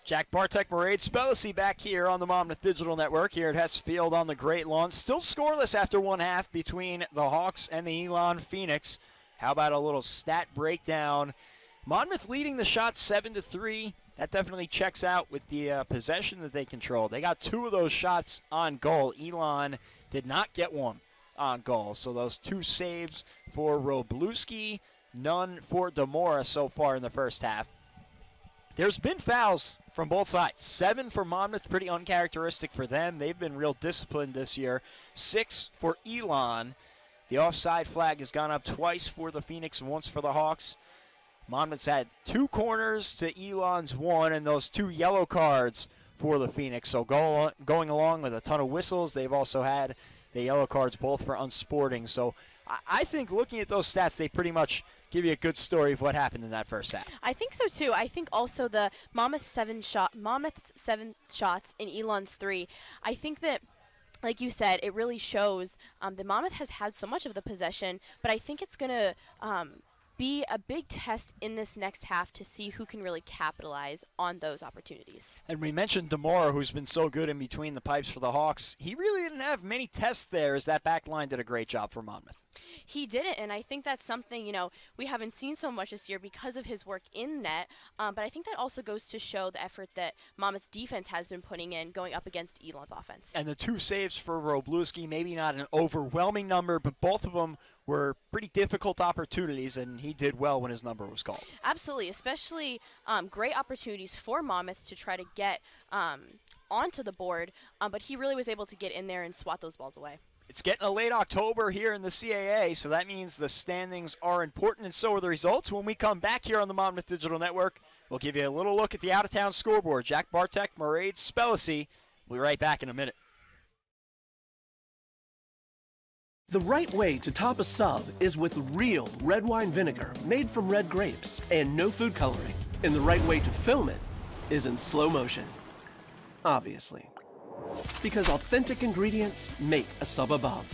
Jack Bartek, Mairead Spellacy back here on the Monmouth Digital Network here at Hess Field on the Great Lawn. Still scoreless after one half between the Hawks and the Elon Phoenix. How about a little stat breakdown? Monmouth leading the shot 7-3. That definitely checks out with the possession that they control. They got two of those shots on goal. Elon did not get one on goal. So those two saves for Robluski, none for Demora so far in the first half. There's been fouls from both sides. 7 for Monmouth, pretty uncharacteristic for them. They've been real disciplined this year. 6 for Elon. The offside flag has gone up twice for the Phoenix, once for the Hawks. Monmouth's had 2 corners to Elon's 1, and those 2 yellow cards for the Phoenix. So going along with a ton of whistles, they've also had the yellow cards both for unsporting. So I think looking at those stats, they pretty much give you a good story of what happened in that first half. I think so too. I think also the Monmouth's 7 shots in Elon's 3. I think that, like you said, it really shows that Monmouth has had so much of the possession, but I think it's going to be a big test in this next half to see who can really capitalize on those opportunities. And we mentioned Demora, who's been so good in between the pipes for the Hawks. He really didn't have many tests there, as that back line did a great job for Monmouth. He didn't, and I think that's something, we haven't seen so much this year because of his work in net, but I think that also goes to show the effort that Monmouth's defense has been putting in going up against Elon's offense. And the 2 saves for Robluski, maybe not an overwhelming number, but both of them were pretty difficult opportunities, and he did well when his number was called. Absolutely, especially great opportunities for Monmouth to try to get onto the board, but he really was able to get in there and swat those balls away. It's getting a late October here in the CAA, so that means the standings are important, and so are the results. When we come back here on the Monmouth Digital Network, we'll give you a little look at the out-of-town scoreboard. Jack Bartek, Mairead Spellacy. We'll be right back in a minute. The right way to top a sub is with real red wine vinegar made from red grapes and no food coloring. And the right way to film it is in slow motion. Obviously. Because authentic ingredients make a sub above.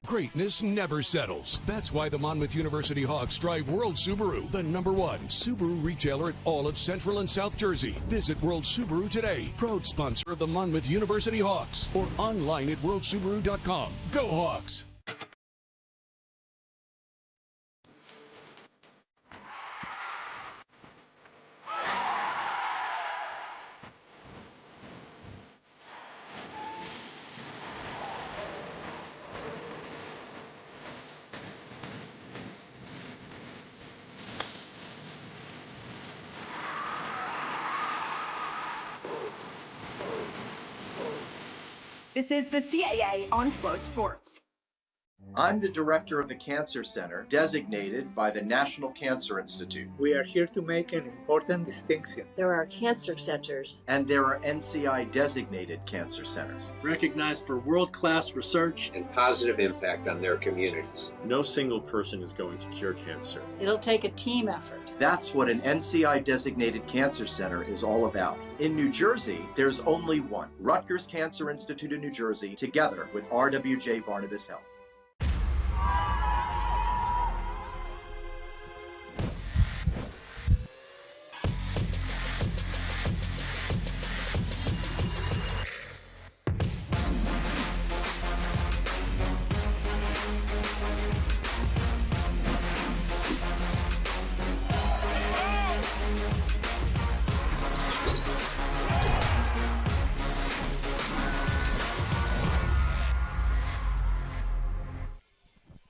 Greatness never settles. That's why the Monmouth University Hawks drive World Subaru, the #1 Subaru retailer at all of Central and South Jersey. Visit World Subaru today, proud sponsor of the Monmouth University Hawks, or online at worldsubaru.com. Go Hawks! This is the CAA on Flow Sports. I'm the director of the Cancer Center, designated by the National Cancer Institute. We are here to make an important distinction. There are cancer centers. And there are NCI-designated cancer centers. Recognized for world-class research and positive impact on their communities. No single person is going to cure cancer. It'll take a team effort. That's what an NCI-designated cancer center is all about. In New Jersey, there's only one. Rutgers Cancer Institute in New Jersey, together with RWJ Barnabas Health.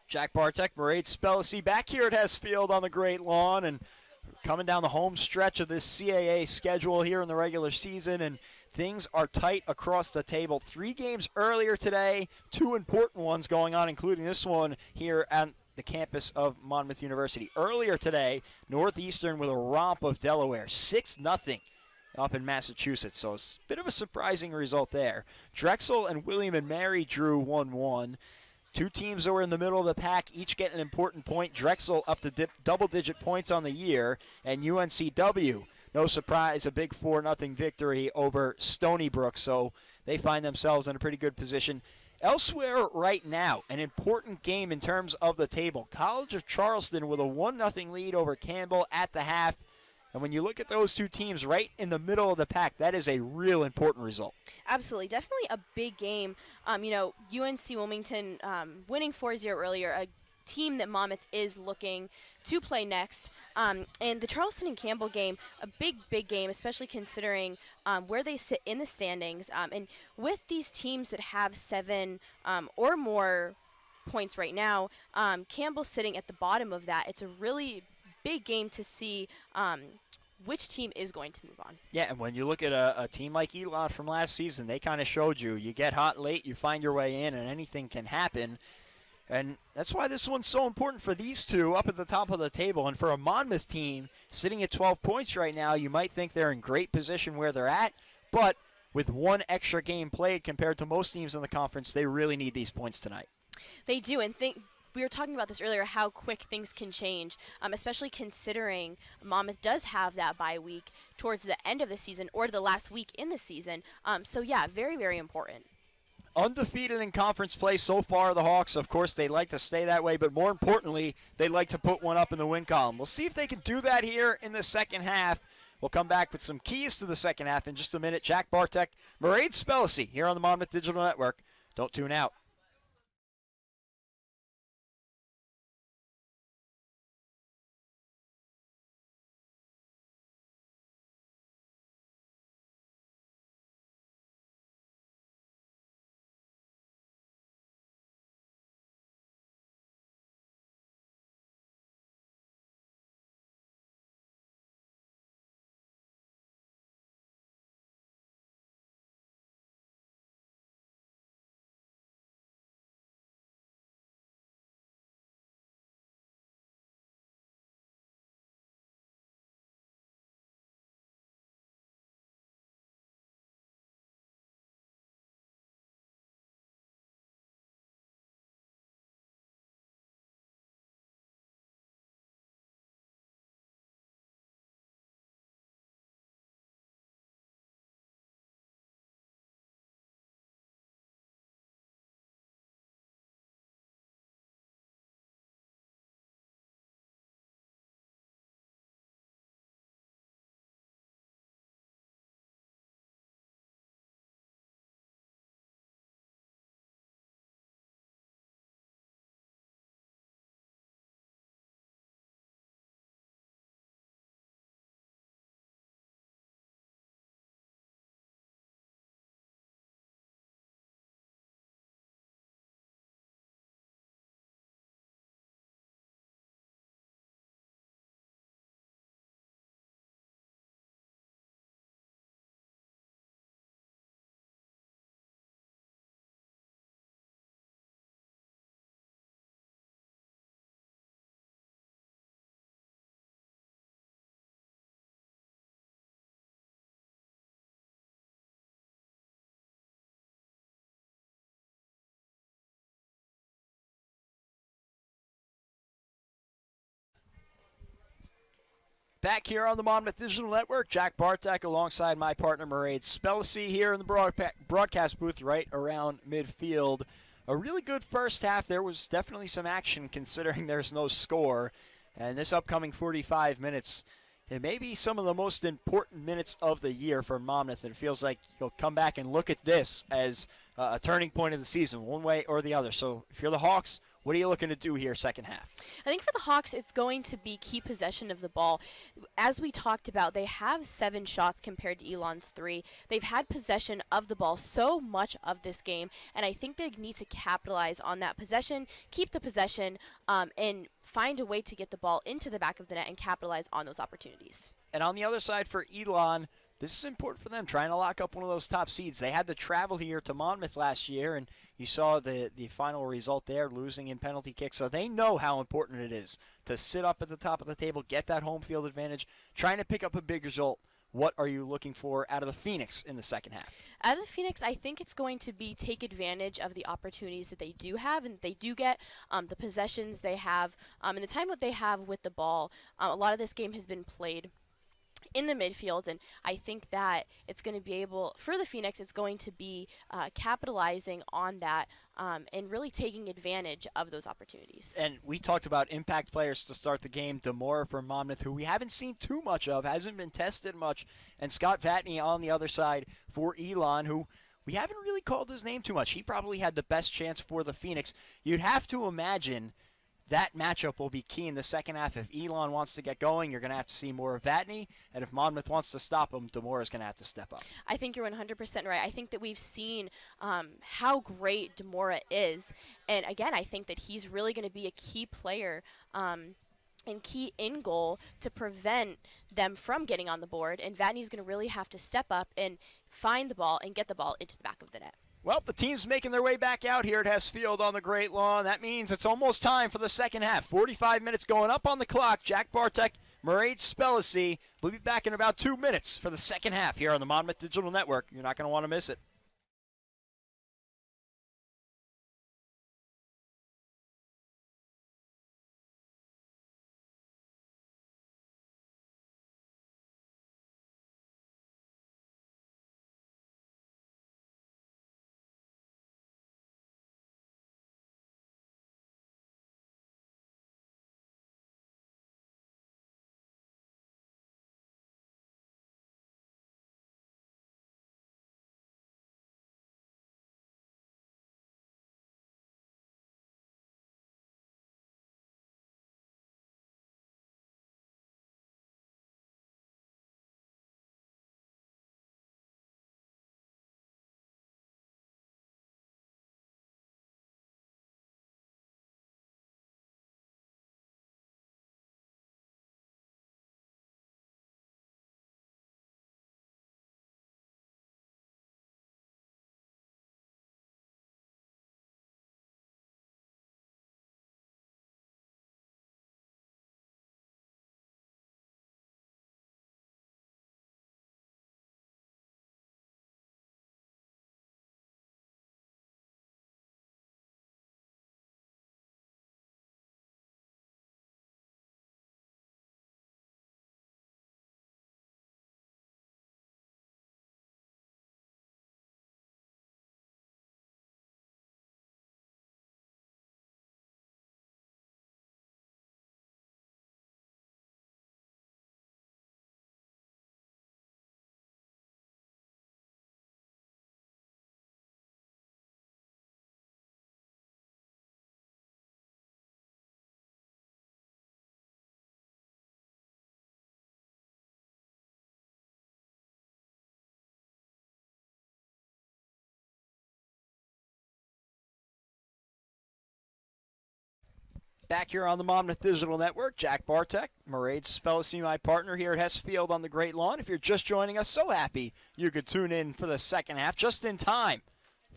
Jack Bartek, Mairead Spellacy back here at Hess Field on the Great Lawn, and coming down the home stretch of this CAA schedule here in the regular season, and things are tight across the table. 3 games earlier today, 2 important ones going on, including this one here at the campus of Monmouth University. Earlier today, Northeastern with a romp of Delaware, 6-0 up in Massachusetts, so it's a bit of a surprising result there. Drexel and William and Mary drew 1-1. 2 teams that were in the middle of the pack, each get an important point. Drexel up to double-digit points on the year, and UNCW, no surprise, a big 4-0 victory over Stony Brook, so they find themselves in a pretty good position. Elsewhere right now, an important game in terms of the table. College of Charleston with a 1-0 lead over Campbell at the half. And when you look at those 2 teams right in the middle of the pack, that is a real important result. Absolutely. Definitely a big game. UNC Wilmington winning 4-0 earlier, a team that Monmouth is looking to play next. And the Charleston and Campbell game, a big game, especially considering where they sit in the standings. And with these teams that have 7 or more points right now, Campbell sitting at the bottom of that, it's a really big game to see which team is going to move on. Yeah, and when you look at a team like Elon from last season, they kind of showed you get hot late, you find your way in, and anything can happen. And that's why this one's so important for these 2 up at the top of the table. And for a Monmouth team sitting at 12 points right now, you might think they're in great position where they're at. But with 1 extra game played compared to most teams in the conference, they really need these points tonight. They do, and we were talking about this earlier, how quick things can change, especially considering Monmouth does have that bye week towards the end of the season or the last week in the season. So, yeah, very, very important. Undefeated in conference play so far, the Hawks. Of course, they'd like to stay that way, but more importantly, they'd like to put one up in the win column. We'll see if they can do that here in the second half. We'll come back with some keys to the second half in just a minute. Jack Bartek, Mairead Spellacy here on the Monmouth Digital Network. Don't tune out. Back here on the Monmouth Digital Network, Jack Bartek alongside my partner Mairead Spellacy here in the broadcast booth right around midfield. A really good first half. There was definitely some action considering there's no score. And this upcoming 45 minutes, it may be some of the most important minutes of the year for Monmouth. It feels like you'll come back and look at this as a turning point of the season, one way or the other. So if you're the Hawks, what are you looking to do here second half? I think for the Hawks, it's going to be keep possession of the ball. As we talked about, they have 7 shots compared to Elon's 3. They've had possession of the ball so much of this game, and I think they need to capitalize on that possession, keep the possession, and find a way to get the ball into the back of the net and capitalize on those opportunities. And on the other side for Elon, this is important for them, trying to lock up one of those top seeds. They had to travel here to Monmouth last year, and you saw the final result there, losing in penalty kicks. So they know how important it is to sit up at the top of the table, get that home field advantage, trying to pick up a big result. What are you looking for out of the Phoenix in the second half? Out of the Phoenix, I think it's going to be take advantage of the opportunities that they do have and they do get, the possessions they have, and the time that they have with the ball. A lot of this game has been played in the midfield, and I think that it's going to be able, for the Phoenix, it's going to be capitalizing on that and really taking advantage of those opportunities. And we talked about impact players to start the game. Demora from Monmouth, who we haven't seen too much of, hasn't been tested much, and Scott Vatney on the other side for Elon, who we haven't really called his name too much. He probably had the best chance for the Phoenix. You'd have to imagine that matchup will be key in the second half. If Elon wants to get going, you're going to have to see more of Vatney. And if Monmouth wants to stop him, Demora is going to have to step up. I think you're 100% right. I think that we've seen how great Demora is. And again, I think that he's really going to be a key player and key in goal to prevent them from getting on the board. And Vatney's going to really have to step up and find the ball and get the ball into the back of the net. Well, the team's making their way back out here at Hess Field on the Great Lawn. That means it's almost time for the second half. 45 minutes going up on the clock. Jack Bartek, Mairead Spellacy. We'll be back in about 2 minutes for the second half here on the Monmouth Digital Network. You're not going to want to miss it. Back here on the Monmouth Digital Network, Jack Bartek, Mairead Spellacy, my partner here at Hess Field on the Great Lawn. If you're just joining us, so happy you could tune in for the second half, just in time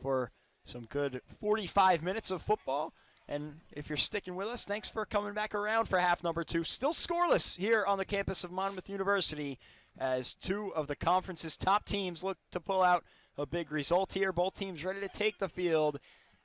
for some good 45 minutes of football. And if you're sticking with us, thanks for coming back around for half number 2. Still scoreless here on the campus of Monmouth University as 2 of the conference's top teams look to pull out a big result here. Both teams ready to take the field.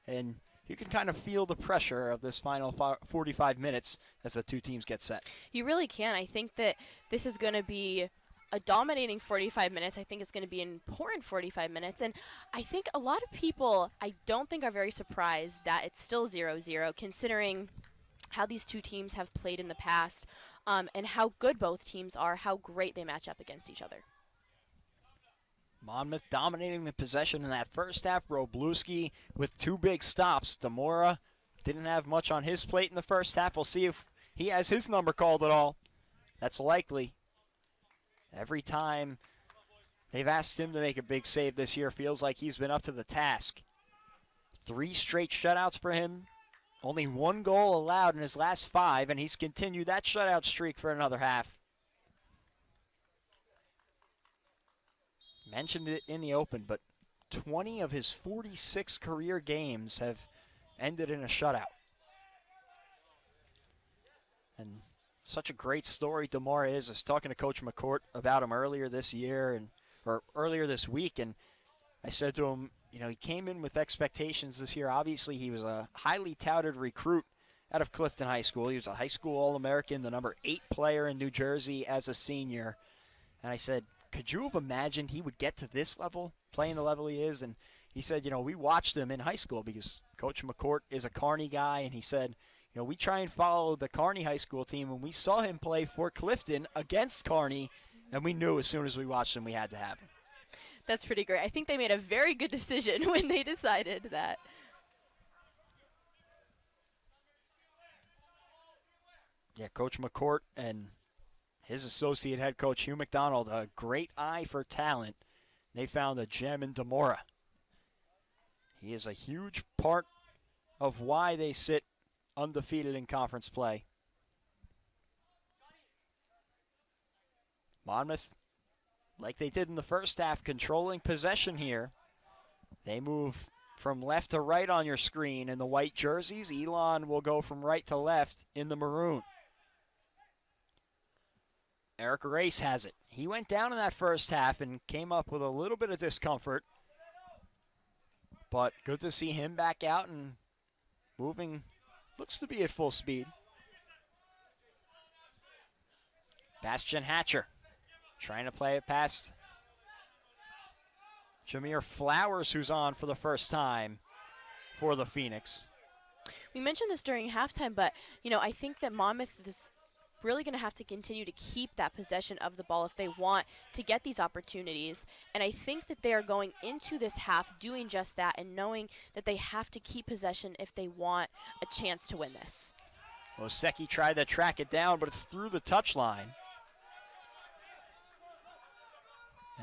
And you can kind of feel the pressure of this final 45 minutes as the two teams get set. You really can. I think that this is going to be a dominating 45 minutes. I think it's going to be an important 45 minutes. And I think a lot of people, I don't think, are very surprised that it's still 0-0, considering how these two teams have played in the past, and how good both teams are, how great they match up against each other. Monmouth dominating the possession in that first half. Robluski with two big stops. Demora didn't have much on his plate in the first half. We'll see if he has his number called at all. That's likely. Every time they've asked him to make a big save this year, feels like he's been up to the task. 3 straight shutouts for him. Only 1 goal allowed in his last 5, and he's continued that shutout streak for another half. Mentioned it in the open, but 20 of his 46 career games have ended in a shutout. And such a great story Demora is. I was talking to Coach McCourt about him earlier this year, or earlier this week, and I said to him, you know, he came in with expectations this year. Obviously, he was a highly touted recruit out of Clifton High School. He was a high school All-American, the number 8 player in New Jersey as a senior. And I said, could you have imagined he would get to this level, playing the level he is? And he said, you know, we watched him in high school because Coach McCourt is a Kearney guy, and he said, you know, we try and follow the Kearney high school team, and we saw him play for Clifton against Kearney, and we knew as soon as we watched him we had to have him. That's pretty great. I think they made a very good decision when they decided that. Yeah, Coach McCourt and his associate head coach, Hugh McDonald, a great eye for talent. They found a gem in Demora. He is a huge part of why they sit undefeated in conference play. Monmouth, like they did in the first half, controlling possession here. They move from left to right on your screen in the white jerseys. Elon will go from right to left in the maroon. Eric Race has it. He went down in that first half and came up with a little bit of discomfort. But good to see him back out and moving. Looks to be at full speed. Bastian Hatcher trying to play it past Jameer Flowers, who's on for the first time for the Phoenix. We mentioned this during halftime, but, you know, I think that Monmouth is really going to have to continue to keep that possession of the ball if they want to get these opportunities. And I think that they are going into this half doing just that and knowing that they have to keep possession if they want a chance to win this. Oseki tried to track it down, but it's through the touchline.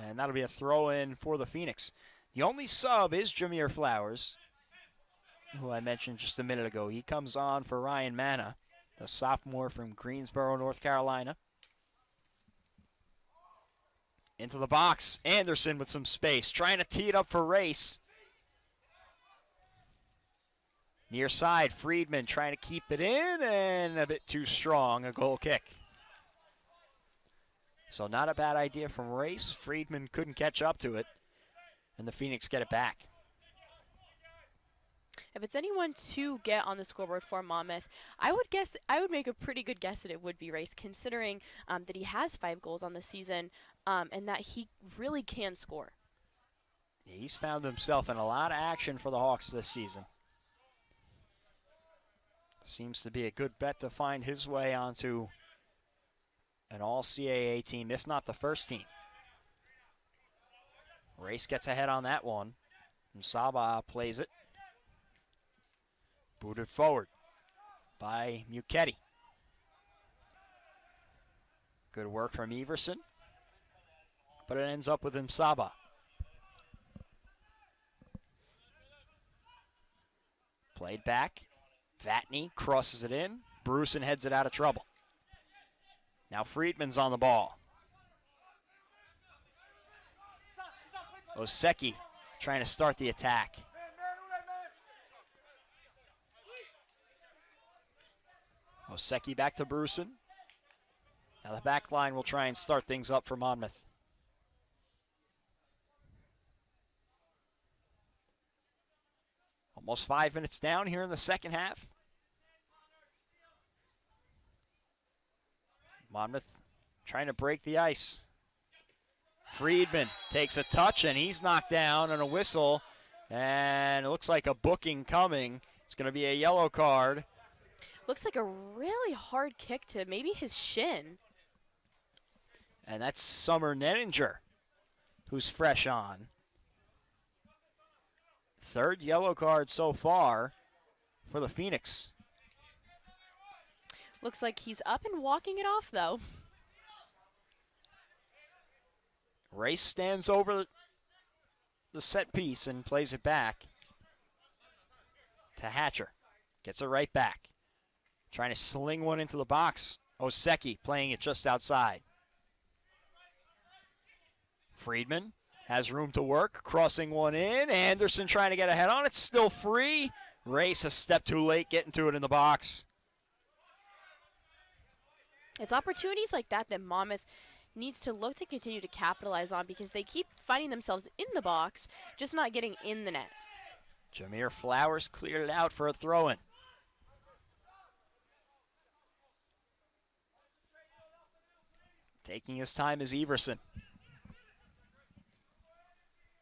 And that'll be a throw-in for the Phoenix. The only sub is Jameer Flowers, who I mentioned just a minute ago. He comes on for Ryan Manna, the sophomore from Greensboro, North Carolina. Into the box. Anderson with some space, trying to tee it up for Race. Near side, Friedman trying to keep it in, and a bit too strong, a goal kick. So not a bad idea from Race. Friedman couldn't catch up to it, and the Phoenix get it back. If it's anyone to get on the scoreboard for Monmouth, I would make a pretty good guess that it would be Race, considering that he has 5 goals on the season, and that he really can score. He's found himself in a lot of action for the Hawks this season. Seems to be a good bet to find his way onto an all-CAA team, if not the first team. Race gets ahead on that one. Msaba plays it. Booted forward by Muchetti. Good work from Everson, but it ends up with Msaba. Played back. Vatney crosses it in. Bruson heads it out of trouble. Now Friedman's on the ball. Oseki trying to start the attack. Oseki back to Bruson. Now the back line will try and start things up for Monmouth. Almost 5 minutes down here in the second half. Monmouth trying to break the ice. Friedman takes a touch, and he's knocked down on a whistle. And it looks like a booking coming. It's going to be a yellow card. Looks like a really hard kick to maybe his shin. And that's Summer Nenninger, who's fresh on. Third yellow card so far for the Phoenix. Looks like he's up and walking it off, though. Race stands over the set piece and plays it back to Hatcher. Gets it right back. Trying to sling one into the box. Oseki playing it just outside. Friedman has room to work, crossing one in. Anderson trying to get ahead on it, still free. Race a step too late, getting to it in the box. It's opportunities like that that Monmouth needs to look to continue to capitalize on, because they keep finding themselves in the box, just not getting in the net. Jameer Flowers cleared it out for a throw-in. Taking his time is Everson.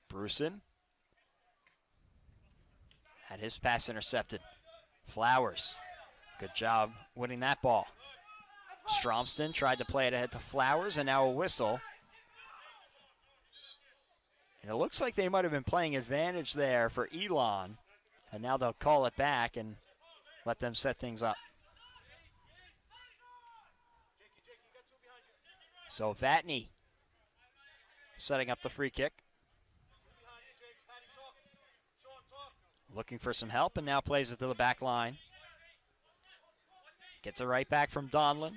Bruson had his pass intercepted. Flowers, good job winning that ball. Stromston tried to play it ahead to Flowers, and now a whistle. And it looks like they might have been playing advantage there for Elon, and now they'll call it back and let them set things up. So Vatney setting up the free kick. Looking for some help, and now plays it to the back line. Gets it right back from Donlin.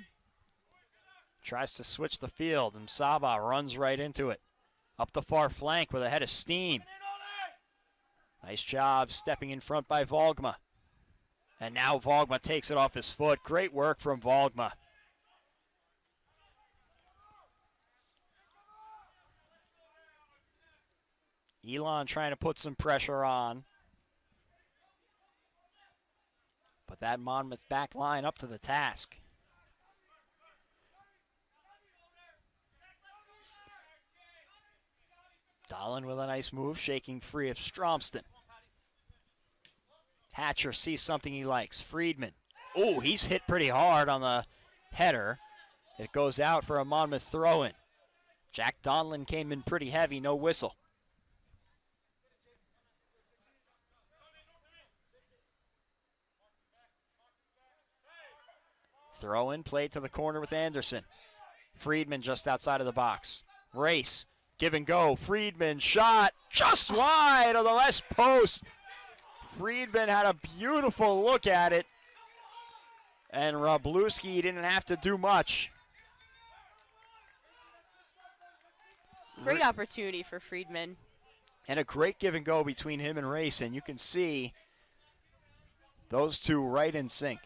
Tries to switch the field, and Saba runs right into it. Up the far flank with a head of steam. Nice job stepping in front by Volgma. And now Volgma takes it off his foot. Great work from Volgma. Elon trying to put some pressure on. But that Monmouth back line up to the task. Dolan with a nice move, shaking free of Stromston. Hatcher sees something he likes. Friedman. Oh, he's hit pretty hard on the header. It goes out for a Monmouth throw-in. Jack Donlin came in pretty heavy, no whistle. Throw-in played to the corner with Anderson. Friedman just outside of the box. Race. Give and go. Friedman shot just wide of the left post. Friedman had a beautiful look at it. And Wroblewski didn't have to do much. Great opportunity for Friedman. And a great give and go between him and Race. And you can see those two right in sync.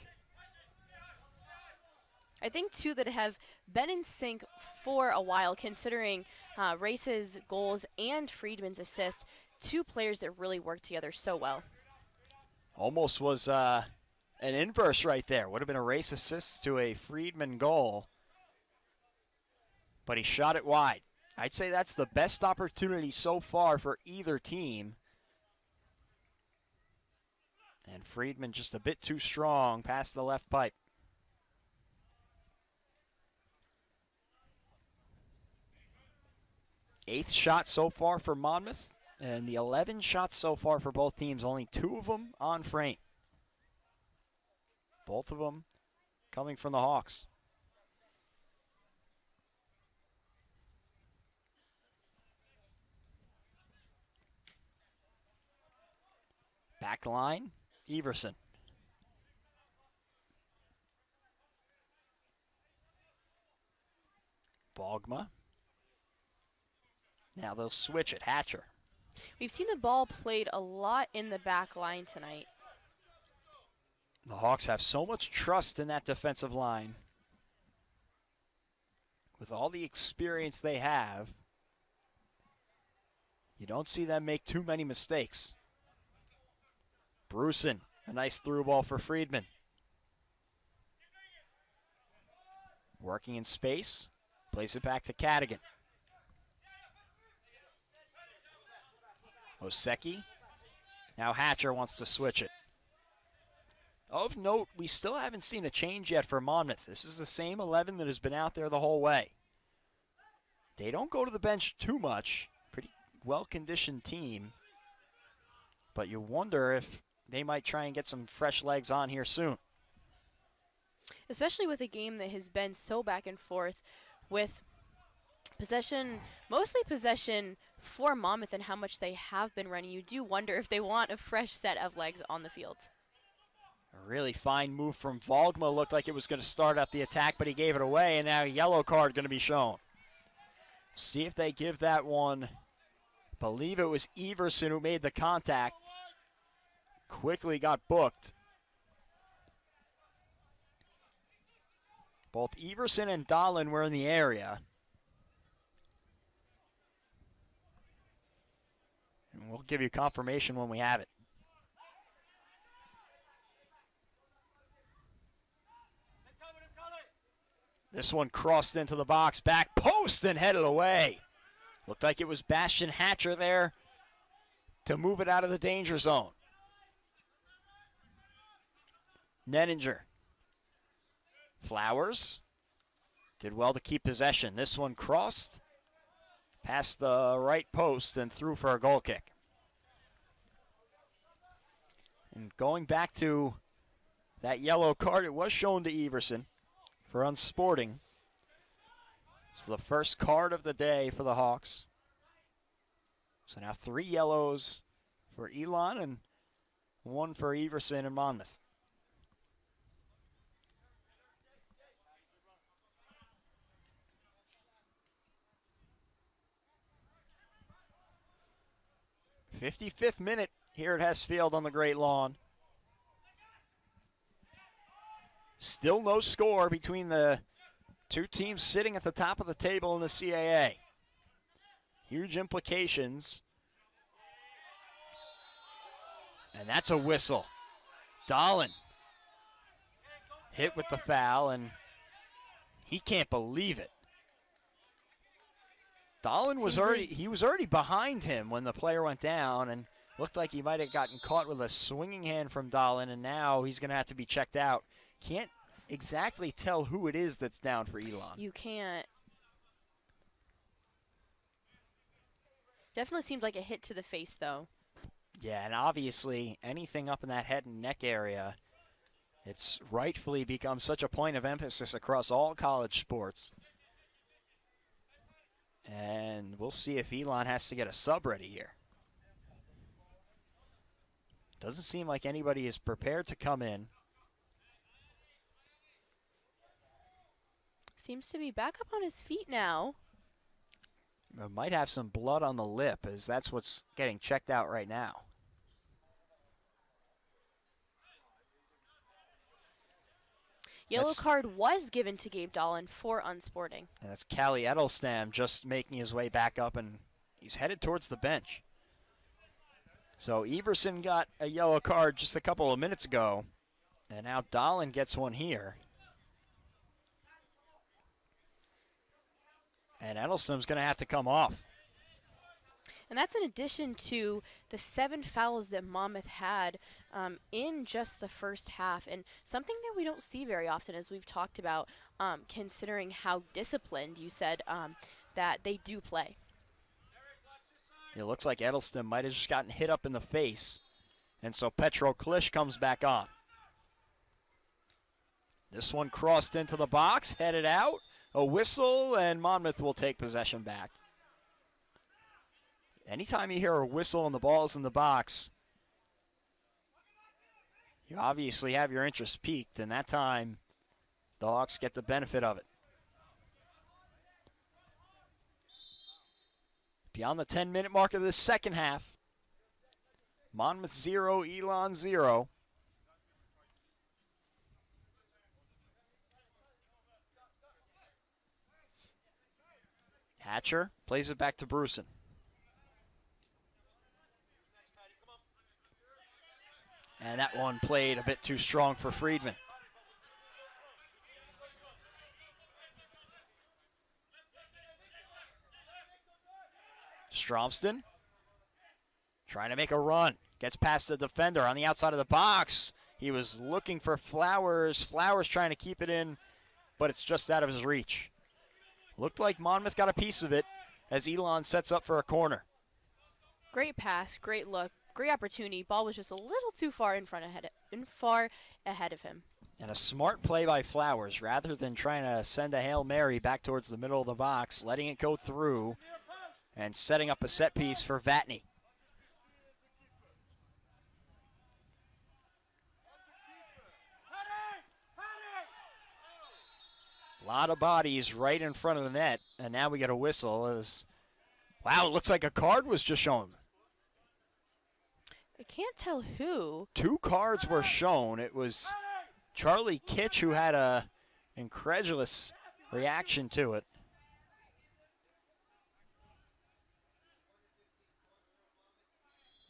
I think, too, that have been in sync for a while, considering Race's goals and Friedman's assist. Two players that really work together so well. Almost was an inverse right there. Would have been a Race assist to a Friedman goal. But he shot it wide. I'd say that's the best opportunity so far for either team. And Friedman just a bit too strong past the left pipe. Eighth shot so far for Monmouth, and the 11 shots so far for both teams, only 2 of them on frame. Both of them coming from the Hawks. Back line, Everson. Volgma. Now they'll switch it. Hatcher. We've seen the ball played a lot in the back line tonight. The Hawks have so much trust in that defensive line. With all the experience they have, you don't see them make too many mistakes. Bruson, a nice through ball for Friedman. Working in space, plays it back to Cadigan. Oseki. Now Hatcher wants to switch it. Of note, we still haven't seen a change yet for Monmouth. This is the same 11 that has been out there the whole way. They don't go to the bench too much. Pretty well-conditioned team. But you wonder if they might try and get some fresh legs on here soon. Especially with a game that has been so back and forth with possession, mostly possession for Monmouth and how much they have been running. You do wonder if they want a fresh set of legs on the field. A really fine move from Volgma. Looked like it was going to start up the attack, but he gave it away, and now a yellow card going to be shown. See if they give that one. Believe it was Everson who made the contact. Quickly got booked. Both Everson and Dahlin were in the area. And we'll give you confirmation when we have it. This one crossed into the box, back post and headed away. Looked like it was Bastian Hatcher there to move it out of the danger zone. Nenninger. Flowers did well to keep possession. This one crossed past the right post and through for a goal kick. And going back to that yellow card, it was shown to Everson for unsporting. It's the first card of the day for the Hawks. So now 3 yellows for Elon and 1 for Everson and Monmouth. '55th minute here at Hess Field on the Great Lawn. Still no score between the two teams sitting at the top of the table in the CAA. Huge implications. And that's a whistle. Dahlin hit with the foul, and he can't believe it. Dahlin was already behind him when the player went down, and looked like he might have gotten caught with a swinging hand from Dahlin, and now he's going to have to be checked out. Can't exactly tell who it is that's down for Elon. You can't. Definitely seems like a hit to the face, though. Yeah, and obviously anything up in that head and neck area, it's rightfully become such a point of emphasis across all college sports. And we'll see if Elon has to get a sub ready here. Doesn't seem like anybody is prepared to come in. Seems to be back up on his feet now. Might have some blood on the lip, as that's what's getting checked out right now. Yellow card was given to Gabe Dahlin for unsporting. And that's Callie Edelstam just making his way back up, and he's headed towards the bench. So Everson got a yellow card just a couple of minutes ago, and now Dahlin gets one here. And Edelstam's going to have to come off. And that's in addition to the 7 fouls that Monmouth had in just the first half. And something that we don't see very often, as we've talked about, considering how disciplined you said that they do play. It looks like Edelstam might have just gotten hit up in the face. And so Petro Klish comes back on. This one crossed into the box, headed out. A whistle, and Monmouth will take possession back. Anytime you hear a whistle and the ball's in the box, you obviously have your interest piqued, and that time the Hawks get the benefit of it. Beyond the 10-minute mark of this second half, Monmouth 0, Elon 0. Hatcher plays it back to Bruson. And that one played a bit too strong for Friedman. Stromston trying to make a run. Gets past the defender on the outside of the box. He was looking for Flowers. Flowers trying to keep it in, but it's just out of his reach. Looked like Monmouth got a piece of it as Elon sets up for a corner. Great pass, great look, great opportunity. Ball was just a little too far far ahead of him. And a smart play by Flowers, rather than trying to send a Hail Mary back towards the middle of the box, letting it go through and setting up a set piece for Vatney. A lot of bodies right in front of the net, and now we get a whistle. Wow, it looks like a card was just shown. I can't tell who. 2 cards were shown. It was Charlie Kitch who had a incredulous reaction to it.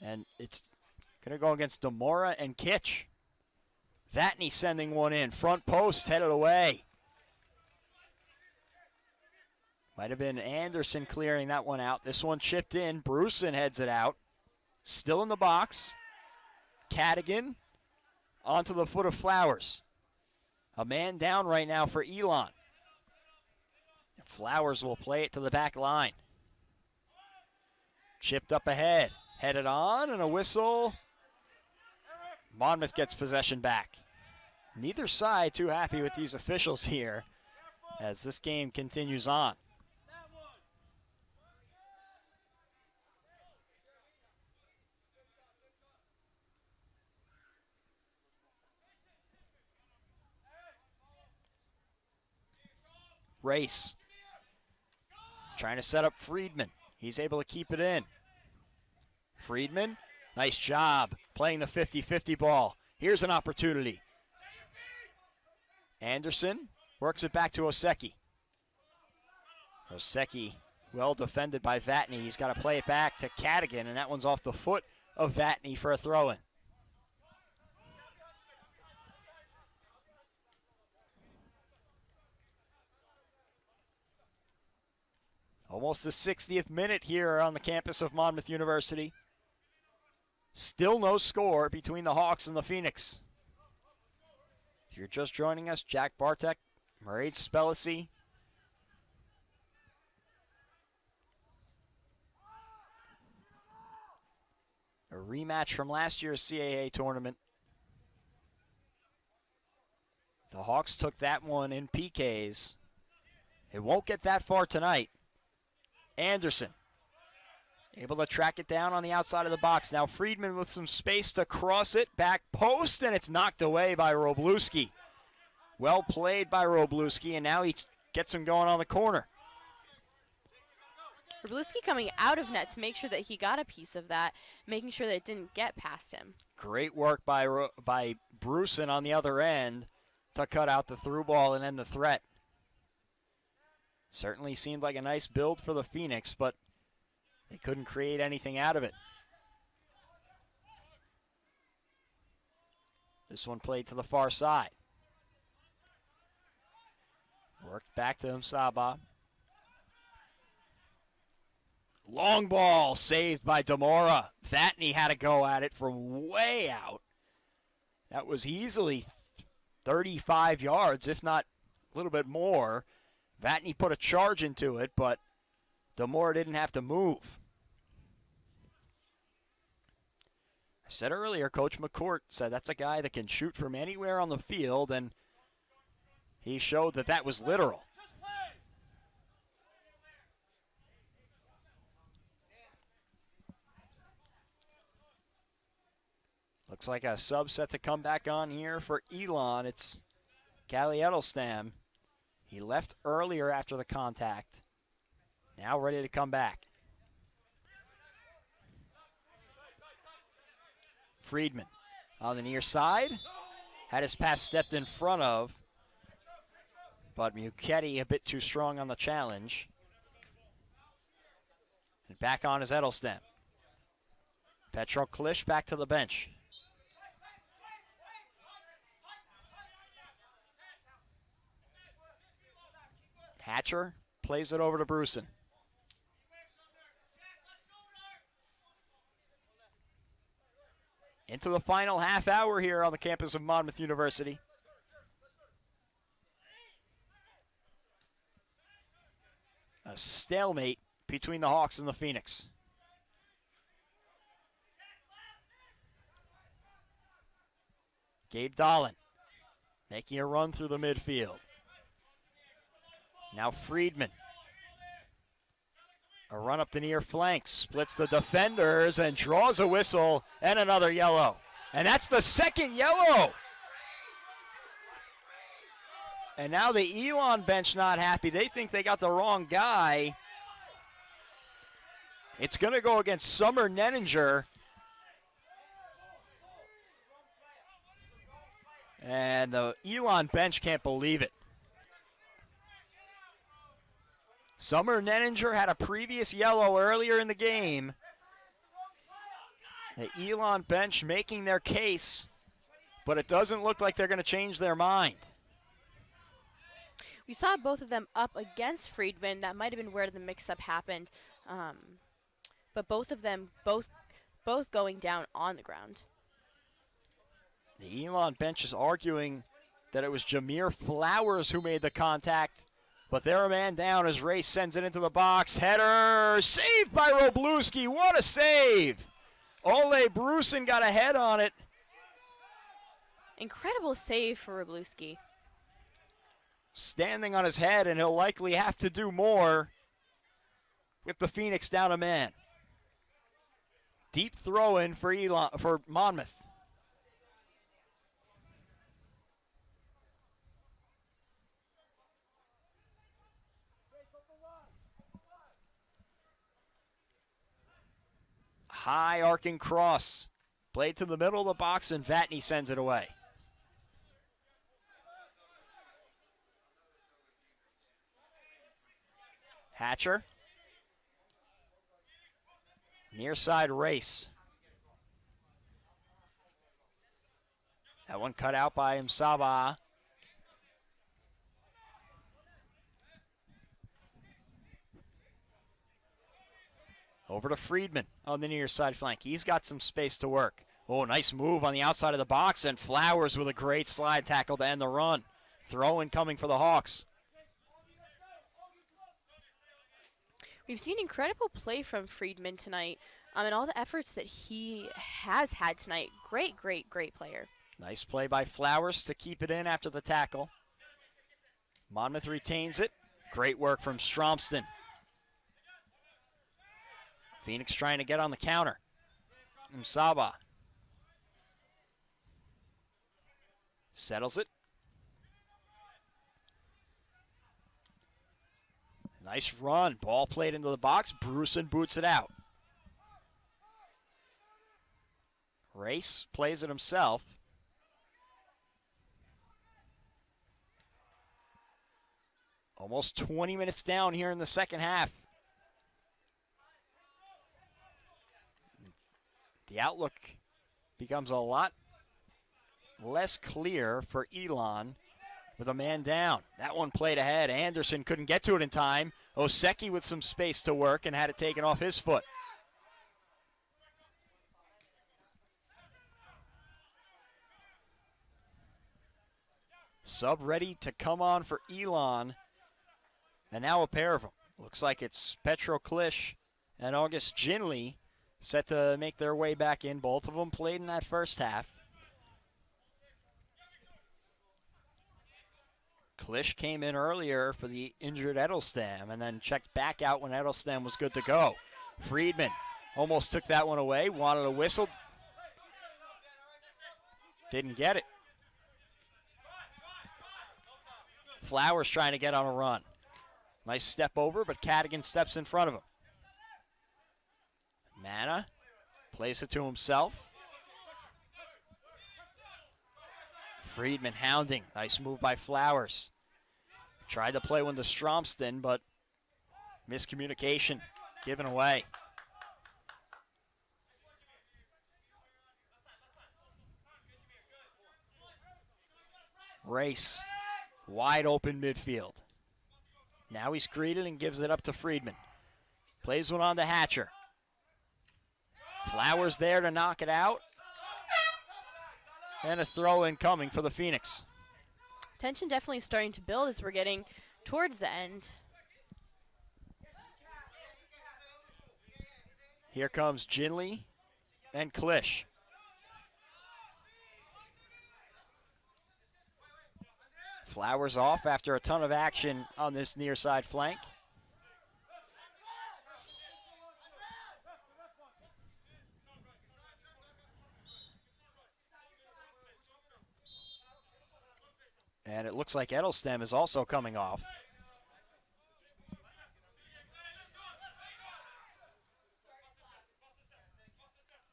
And it's going to go against Demora and Kitch. Vatney sending one in. Front post headed away. Might have been Anderson clearing that one out. This one chipped in. Bruson heads it out. Still in the box. Cadigan onto the foot of Flowers. A man down right now for Elon. Flowers will play it to the back line. Chipped up ahead. Headed on and a whistle. Monmouth gets possession back. Neither side too happy with these officials here as this game continues on. Race. Trying to set up Friedman. He's able to keep it in. Friedman, nice job playing the 50-50 ball. Here's an opportunity. Anderson works it back to Oseki. Oseki, well defended by Vatney. He's got to play it back to Cadigan, and that one's off the foot of Vatney for a throw-in. Almost the 60th minute here on the campus of Monmouth University. Still no score between the Hawks and the Phoenix. If you're just joining us, Jack Bartek, Murray Spellacy. A rematch from last year's CAA tournament. The Hawks took that one in PKs. It won't get that far tonight. Anderson able to track it down on the outside of the box. Now Friedman with some space to cross it. Back post, and it's knocked away by Robluski. Well played by Robluski, and now he gets him going on the corner. Robluski coming out of net to make sure that he got a piece of that, making sure that it didn't get past him. Great work by Bruson on the other end to cut out the through ball and end the threat. Certainly seemed like a nice build for the Phoenix, but they couldn't create anything out of it. This one played to the far side. Worked back to Msaba. Long ball saved by Demora. Vatney had to go at it from way out. That was easily 35 yards, if not a little bit more. Vatney put a charge into it, but Demora didn't have to move. I said earlier, Coach McCourt said that's a guy that can shoot from anywhere on the field, and he showed that that was literal. Looks like a sub set to come back on here for Elon. It's Callie Edelstam. He left earlier after the contact. Now ready to come back. Friedman on the near side. Had his pass stepped in front of. But Muchetti a bit too strong on the challenge. And back on is Edelstam. Petro Klish back to the bench. Hatcher plays it over to Bruson. Into the final half hour here on the campus of Monmouth University. A stalemate between the Hawks and the Phoenix. Gabe Dolan making a run through the midfield. Now Friedman. A run up the near flank, splits the defenders and draws a whistle and another yellow. And that's the second yellow. And now the Elon bench not happy. They think they got the wrong guy. It's going to go against Summer Nenninger. And the Elon bench can't believe it. Summer Nenninger had a previous yellow earlier in the game. The Elon bench making their case, but it doesn't look like they're going to change their mind. We saw both of them up against Friedman. That might have been where the mix-up happened. But both of them, both going down on the ground. The Elon bench is arguing that it was Jameer Flowers who made the contact, but they're a man down as Ray sends it into the box. Header saved by Robluski. What a save! Ole Bruson got a head on it. Incredible save for Robluski. Standing on his head, and he'll likely have to do more with the Phoenix down a man. Deep throw in for Monmouth. High arcing cross. Played to the middle of the box, and Vatney sends it away. Hatcher. Near side race. That one cut out by Msaba. Over to Friedman on the near side flank. He's got some space to work. Oh, nice move on the outside of the box, and Flowers with a great slide tackle to end the run. Throw in coming for the Hawks. We've seen incredible play from Friedman tonight, and all the efforts that he has had tonight. Great, great, great player. Nice play by Flowers to keep it in after the tackle. Monmouth retains it. Great work from Stromston. Phoenix trying to get on the counter. Msaba settles it. Nice run. Ball played into the box. Bruson boots it out. Race plays it himself. Almost 20 minutes down here in the second half. The outlook becomes a lot less clear for Elon with a man down. That one played ahead. Anderson couldn't get to it in time. Oseki with some space to work and had it taken off his foot. Sub ready to come on for Elon. And now a pair of them. Looks like it's Petro Klish and August Ginley set to make their way back in. Both of them played in that first half. Klish came in earlier for the injured Edelstam and then checked back out when Edelstam was good to go. Friedman almost took that one away, wanted a whistle. Didn't get it. Flowers trying to get on a run. Nice step over, but Cadigan steps in front of him. Mana plays it to himself. Friedman hounding. Nice move by Flowers. Tried to play one to Stromston, but miscommunication given away. Race. Wide open midfield. Now he's greeted and gives it up to Friedman. Plays one on to Hatcher. Flowers there to knock it out. And a throw-in coming for the Phoenix. Tension definitely starting to build as we're getting towards the end. Here comes Ginley and Klisch. Flowers off after a ton of action on this near side flank. And it looks like Edelstam is also coming off.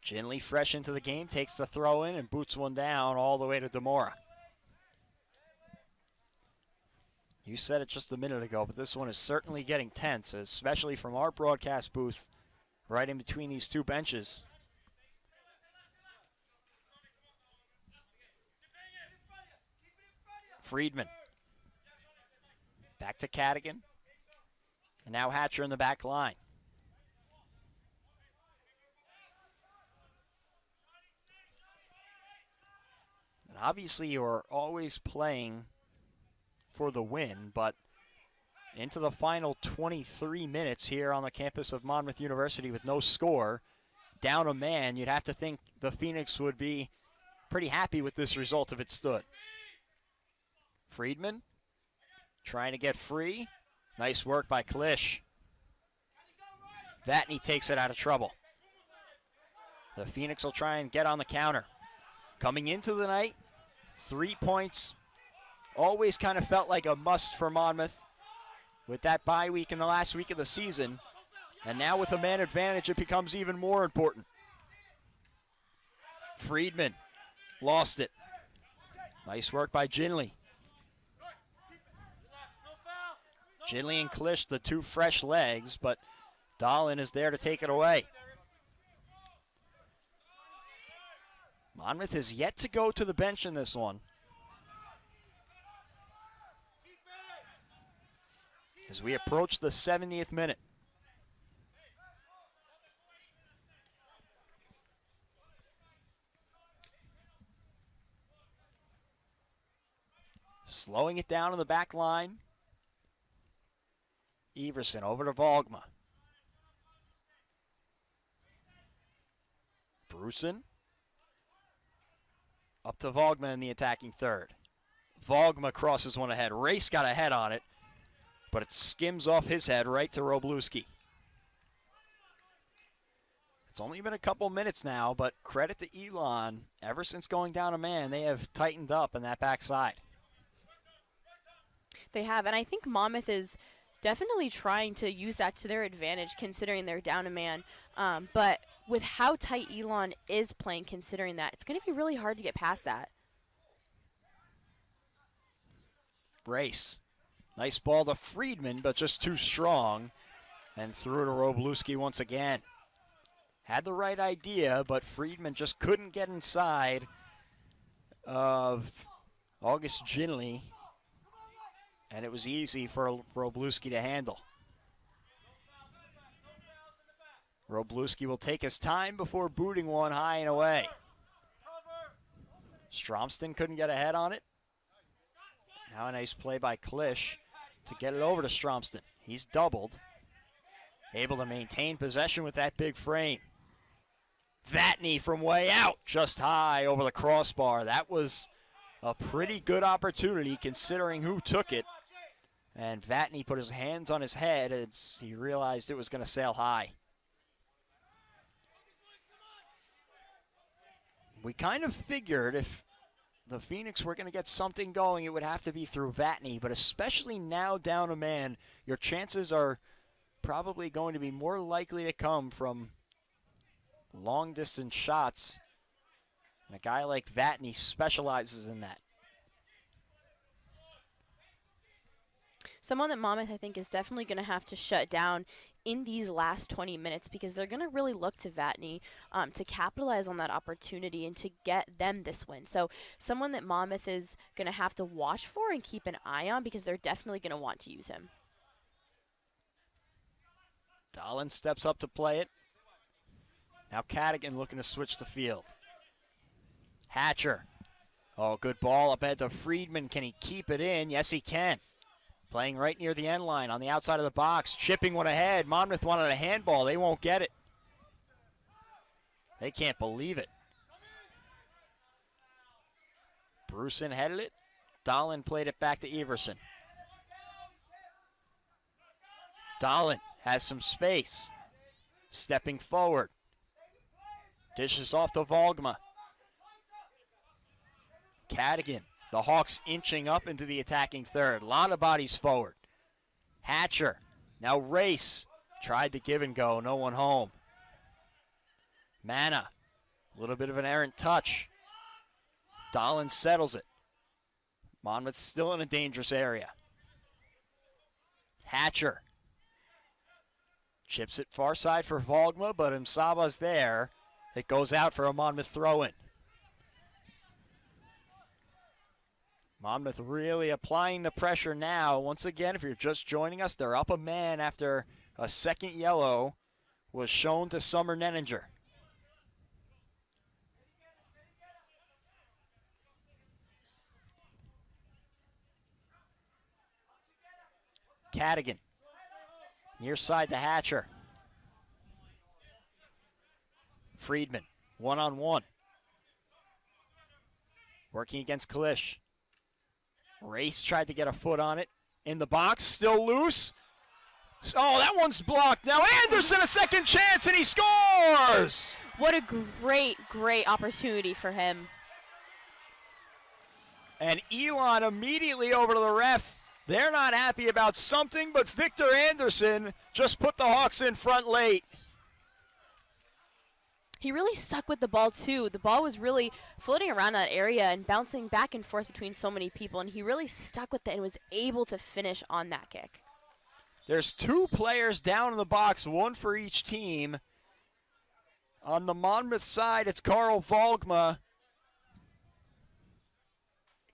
Ginley fresh into the game, takes the throw in and boots one down all the way to Demora. You said it just a minute ago, but this one is certainly getting tense, especially from our broadcast booth right in between these two benches. Friedman. Back to Cadigan. And now Hatcher in the back line. And obviously you're always playing for the win, but into the final 23 minutes here on the campus of Monmouth University with no score, down a man, you'd have to think the Phoenix would be pretty happy with this result if it stood. Friedman trying to get free. Nice work by Klisch. Vatney takes it out of trouble. The Phoenix will try and get on the counter. Coming into the night, 3 points always kind of felt like a must for Monmouth with that bye week in the last week of the season. And now with a man advantage, it becomes even more important. Friedman lost it. Nice work by Ginley. Ginley and Klisch, the two fresh legs, but Dahlin is there to take it away. Monmouth has yet to go to the bench in this one. As we approach the 70th minute. Slowing it down in the back line. Everson over to Volgma. Bruson. Up to Volgma in the attacking third. Volgma crosses one ahead. Race got a head on it, but it skims off his head right to Robluski. It's only been a couple minutes now, but credit to Elon. Ever since going down a man, they have tightened up in that backside. They have, and I think Monmouth is definitely trying to use that to their advantage considering they're down a man. But with how tight Elon is playing considering that, it's going to be really hard to get past that. Race. Nice ball to Friedman, but just too strong. And threw to Robluski once again. Had the right idea, but Friedman just couldn't get inside of August Ginley. And it was easy for Robluski to handle. Robluski will take his time before booting one high and away. Stromston couldn't get ahead on it. Now a nice play by Klisch to get it over to Stromston. He's doubled. Able to maintain possession with that big frame. Vatney from way out, just high over the crossbar. That was a pretty good opportunity considering who took it. And Vatney put his hands on his head as he realized it was going to sail high. We kind of figured if the Phoenix were going to get something going, it would have to be through Vatney, but especially now down a man, your chances are probably going to be more likely to come from long-distance shots, and a guy like Vatney specializes in that. Someone that Monmouth, I think, is definitely going to have to shut down in these last 20 minutes because they're going to really look to Vatney to capitalize on that opportunity and to get them this win. So someone that Monmouth is going to have to watch for and keep an eye on because they're definitely going to want to use him. Dahlin steps up to play it. Now Cadigan looking to switch the field. Hatcher. Oh, good ball up ahead to Friedman. Can he keep it in? Yes, he can. Playing right near the end line on the outside of the box. Chipping one ahead. Monmouth wanted a handball. They won't get it. They can't believe it. Bruson headed it. Dahlin played it back to Everson. Dahlin has some space. Stepping forward. Dishes off to Volgma. Cadigan. The Hawks inching up into the attacking third. A lot of bodies forward. Hatcher. Now Race. Tried to give and go. No one home. Mana. A little bit of an errant touch. Dahlin settles it. Monmouth still in a dangerous area. Hatcher. Chips it far side for Volgma, but Msaba's there. It goes out for a Monmouth throw-in. Monmouth really applying the pressure now. Once again, if you're just joining us, they're up a man after a second yellow was shown to Summer Nenninger. Cadigan. Near side to Hatcher. Friedman, one-on-one. Working against Kalish. Race tried to get a foot on it. In the box, still loose. Oh, that one's blocked. Now Anderson a second chance, and he scores! What a great, great opportunity for him. And Elon immediately over to the ref. They're not happy about something, but Victor Anderson just put the Hawks in front late. He really stuck with the ball, too. The ball was really floating around that area and bouncing back and forth between so many people, and he really stuck with it and was able to finish on that kick. There's two players down in the box, one for each team. On the Monmouth side, it's Carl Volgma.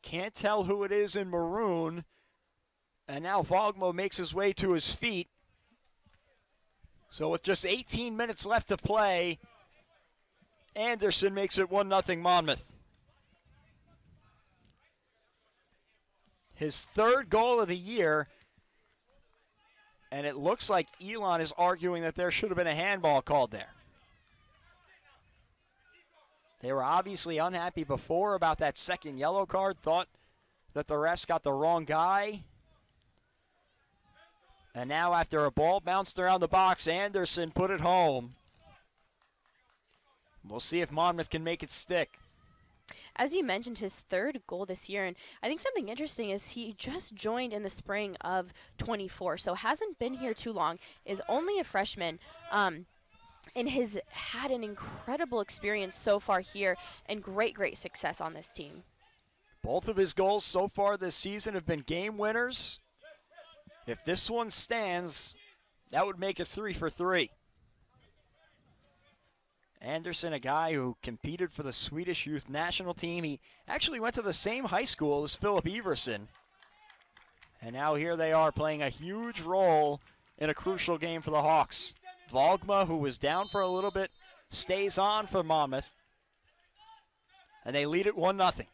Can't tell who it is in maroon. And now Volgma makes his way to his feet. So with just 18 minutes left to play, Anderson makes it 1-0 Monmouth. His third goal of the year. And it looks like Elon is arguing that there should have been a handball called there. They were obviously unhappy before about that second yellow card, thought that the refs got the wrong guy. And now after a ball bounced around the box, Anderson put it home. We'll see if Monmouth can make it stick. As you mentioned, his third goal this year, and I think something interesting is he just joined in the spring of 24, so hasn't been here too long, is only a freshman, and has had an incredible experience so far here and great, great success on this team. Both of his goals so far this season have been game winners. If this one stands, that would make it 3 for 3. Anderson, a guy who competed for the Swedish youth national team. He actually went to the same high school as Philip Everson. And now here they are playing a huge role in a crucial game for the Hawks. Volgma, who was down for a little bit, stays on for Monmouth. And they lead it 1-0.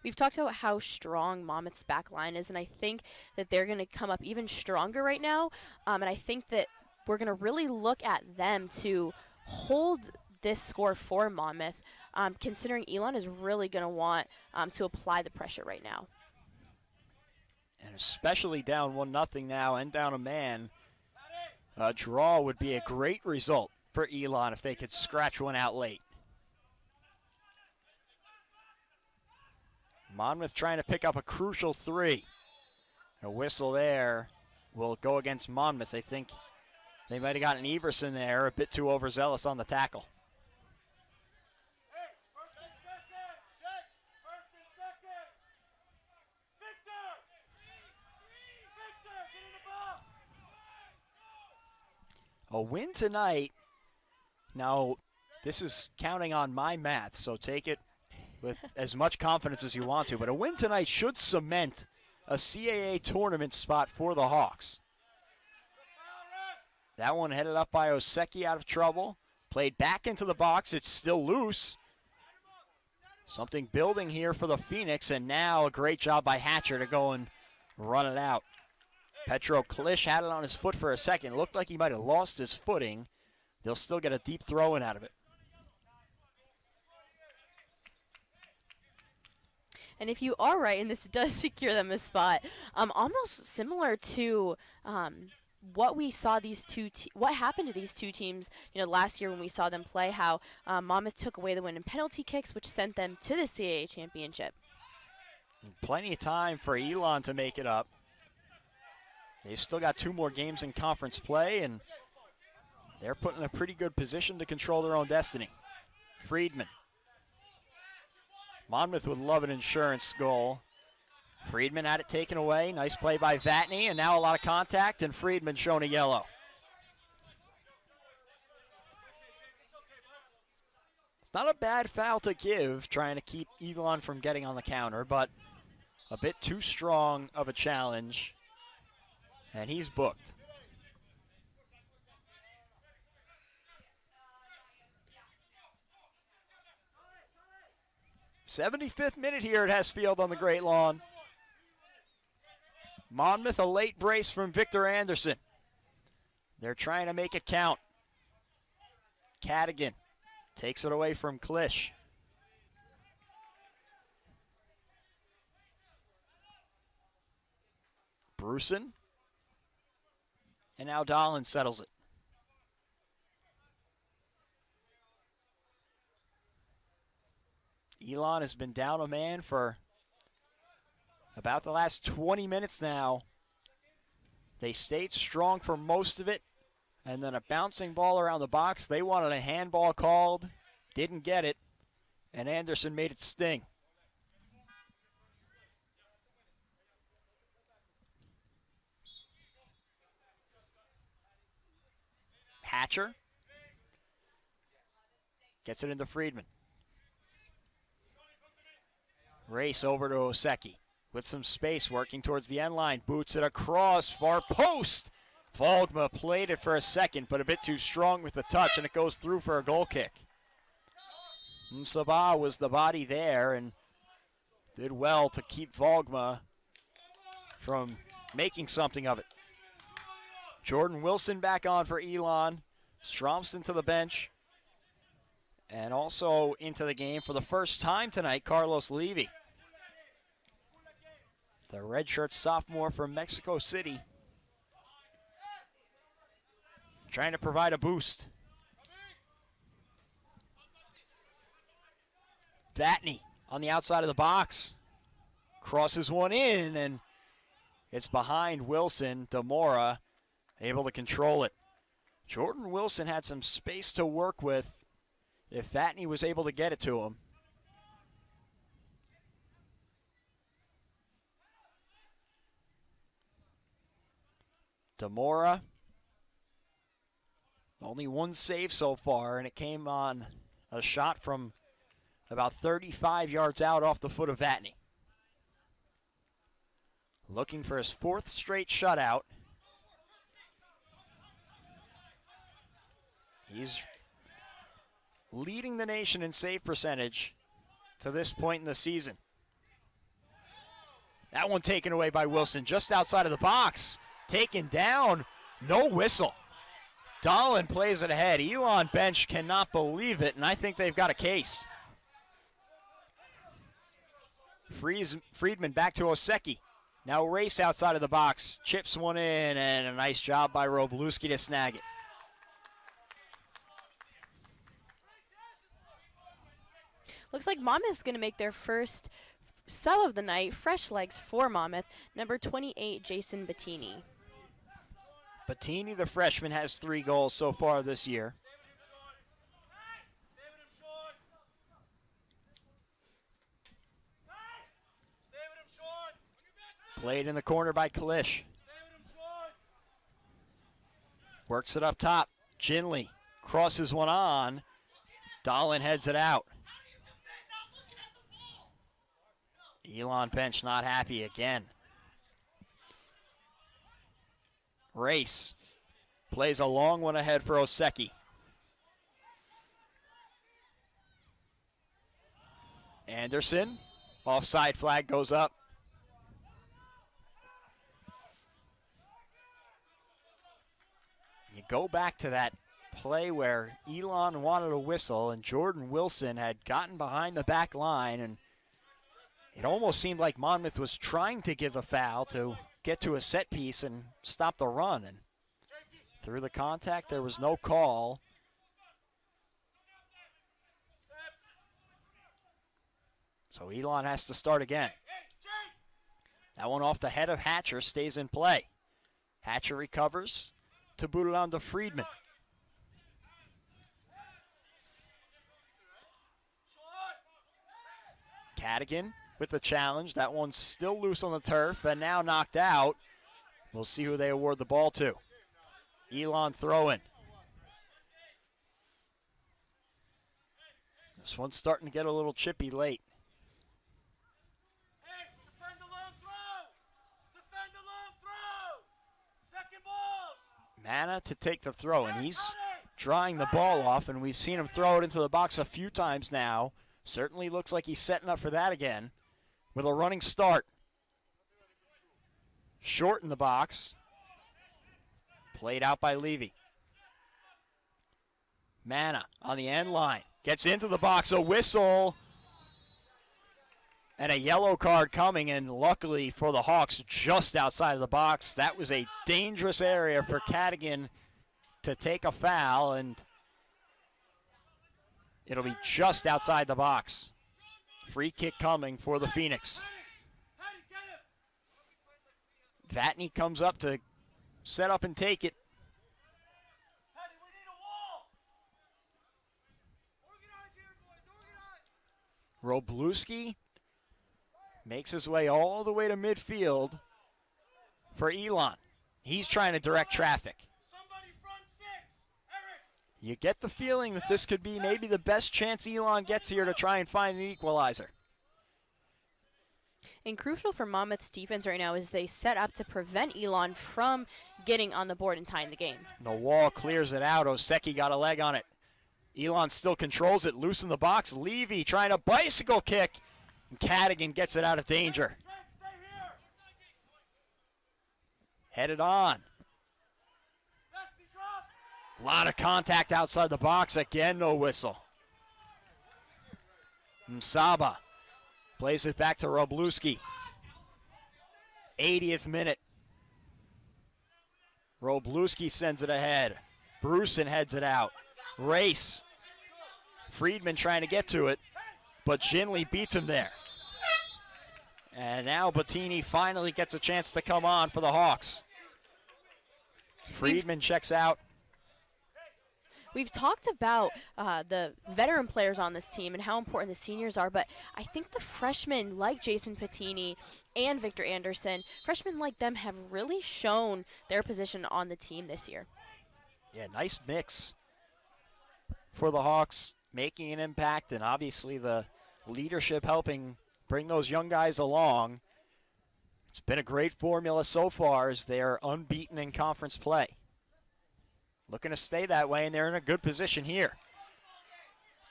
We've talked about how strong Monmouth's back line is, and I think that they're going to come up even stronger right now. And I think that we're going to really look at them to hold this score for Monmouth, considering Elon is really going to want to apply the pressure right now. And especially down 1-0 now and down a man. A draw would be a great result for Elon if they could scratch one out late. Monmouth trying to pick up a crucial 3. A whistle there will go against Monmouth. They think they might have gotten Everson there, a bit too overzealous on the tackle. A win tonight. Now, this is counting on my math, so take it with as much confidence as you want to. But a win tonight should cement a CAA tournament spot for the Hawks. That one headed up by Oseki out of trouble. Played back into the box. It's still loose. Something building here for the Phoenix, and now a great job by Hatcher to go and run it out. Petro Klish had it on his foot for a second. Looked like he might have lost his footing. They'll still get a deep throw in out of it. And if you are right, and this does secure them a spot, almost similar to what we saw what happened to these two teams, last year when we saw them play, how Monmouth took away the win in penalty kicks, which sent them to the CAA championship. Plenty of time for Elon to make it up. They've still got 2 more games in conference play, and they're put in a pretty good position to control their own destiny. Friedman. Monmouth would love an insurance goal. Friedman had it taken away. Nice play by Vatney, and now a lot of contact, and Friedman shown a yellow. It's not a bad foul to give, trying to keep Elon from getting on the counter, but a bit too strong of a challenge, and he's booked. '75th minute here at Hess Field on the Great Lawn. Monmouth, a late brace from Victor Anderson. They're trying to make it count. Cadigan takes it away from Klish. Bruson. And now Dahlin settles it. Elon has been down a man for about the last 20 minutes now. They stayed strong for most of it, and then a bouncing ball around the box. They wanted a handball called, didn't get it, and Anderson made it sting. Hatcher gets it into Friedman. Race over to Oseki with some space, working towards the end line. Boots it across, far post. Volgma played it for a second, but a bit too strong with the touch, and it goes through for a goal kick. Msaba was the body there and did well to keep Volgma from making something of it. Jordan Wilson back on for Elon. Stromson to the bench. And also into the game for the first time tonight, Carlos Levy. The redshirt sophomore from Mexico City. Trying to provide a boost. Vatney on the outside of the box. Crosses one in, and it's behind Wilson. Demora able to control it. Jordan Wilson had some space to work with if Vatney was able to get it to him. Demora, only one save so far, and it came on a shot from about 35 yards out off the foot of Vatney. Looking for his 4th straight shutout. He's leading the nation in save percentage to this point in the season. That one taken away by Wilson just outside of the box. Taken down, no whistle. Dahlin plays it ahead. Elon bench cannot believe it, and I think they've got a case. Friedman back to Oseki. Now race outside of the box. Chips one in, and a nice job by Robluski to snag it. Looks like Monmouth's going to make their first sub of the night. Fresh legs for Monmouth. Number 28, Jason Bettini. Bettini, the freshman, has 3 goals so far this year. Played in the corner by Klish. Works it up top. Ginley crosses one on. Dahlin heads it out. Elon bench not happy again. Race Plays a long one ahead for Oseki. Anderson, offside flag goes up. You go back to that play where Elon wanted a whistle and Jordan Wilson had gotten behind the back line, and it almost seemed like Monmouth was trying to give a foul to get to a set piece and stop the run. And through the contact, there was no call. So Elon has to start again. That one off the head of Hatcher stays in play. Hatcher recovers to boot it on to Friedman. Cadigan with the challenge. That one's still loose on the turf and now knocked out. We'll see who they award the ball to. Elon throwing. This one's starting to get a little chippy late. Mana to take the throw, and he's drawing the ball off, and we've seen him throw it into the box a few times now. Certainly looks like he's setting up for that again with a running start. Short in the box. Played out by Levy. Mana on the end line. Gets into the box, a whistle. And a yellow card coming, and luckily for the Hawks, just outside of the box. That was a dangerous area for Cadigan to take a foul, and it'll be just outside the box. Free kick coming for the Phoenix. Vatney comes up to set up and take it. Robluski makes his way all the way to midfield for Elon. He's trying to direct traffic. You get the feeling that this could be maybe the best chance Elon gets here to try and find an equalizer. And crucial for Monmouth's defense right now is they set up to prevent Elon from getting on the board and tying the game. The wall clears it out. Oseki got a leg on it. Elon still controls it. Loose in the box. Levy trying a bicycle kick. And Cadigan gets it out of danger. Headed on. A lot of contact outside the box. Again, no whistle. Msaba plays it back to Robluski. 80th minute. Robluski sends it ahead. Bruson heads it out. Race. Friedman trying to get to it, but Ginley beats him there. And now Bettini finally gets a chance to come on for the Hawks. Friedman checks out. We've talked about the veteran players on this team and how important the seniors are, but I think the freshmen like Jason Bettini and Victor Anderson, freshmen like them have really shown their position on the team this year. Yeah, nice mix for the Hawks, making an impact, and obviously the leadership helping bring those young guys along. It's been a great formula so far as they're unbeaten in conference play. Looking to stay that way, and they're in a good position here.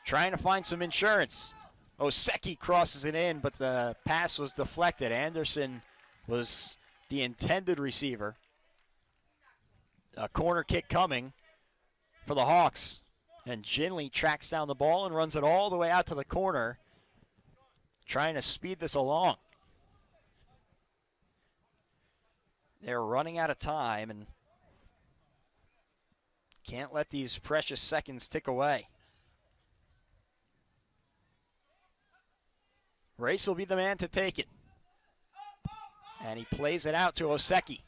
Trying to find some insurance. Oseki crosses it in, but the pass was deflected. Anderson was the intended receiver. A corner kick coming for the Hawks. And Ginley tracks down the ball and runs it all the way out to the corner, trying to speed this along. They're running out of time and can't let these precious seconds tick away. Race will be the man to take it. And he plays it out to Oseki.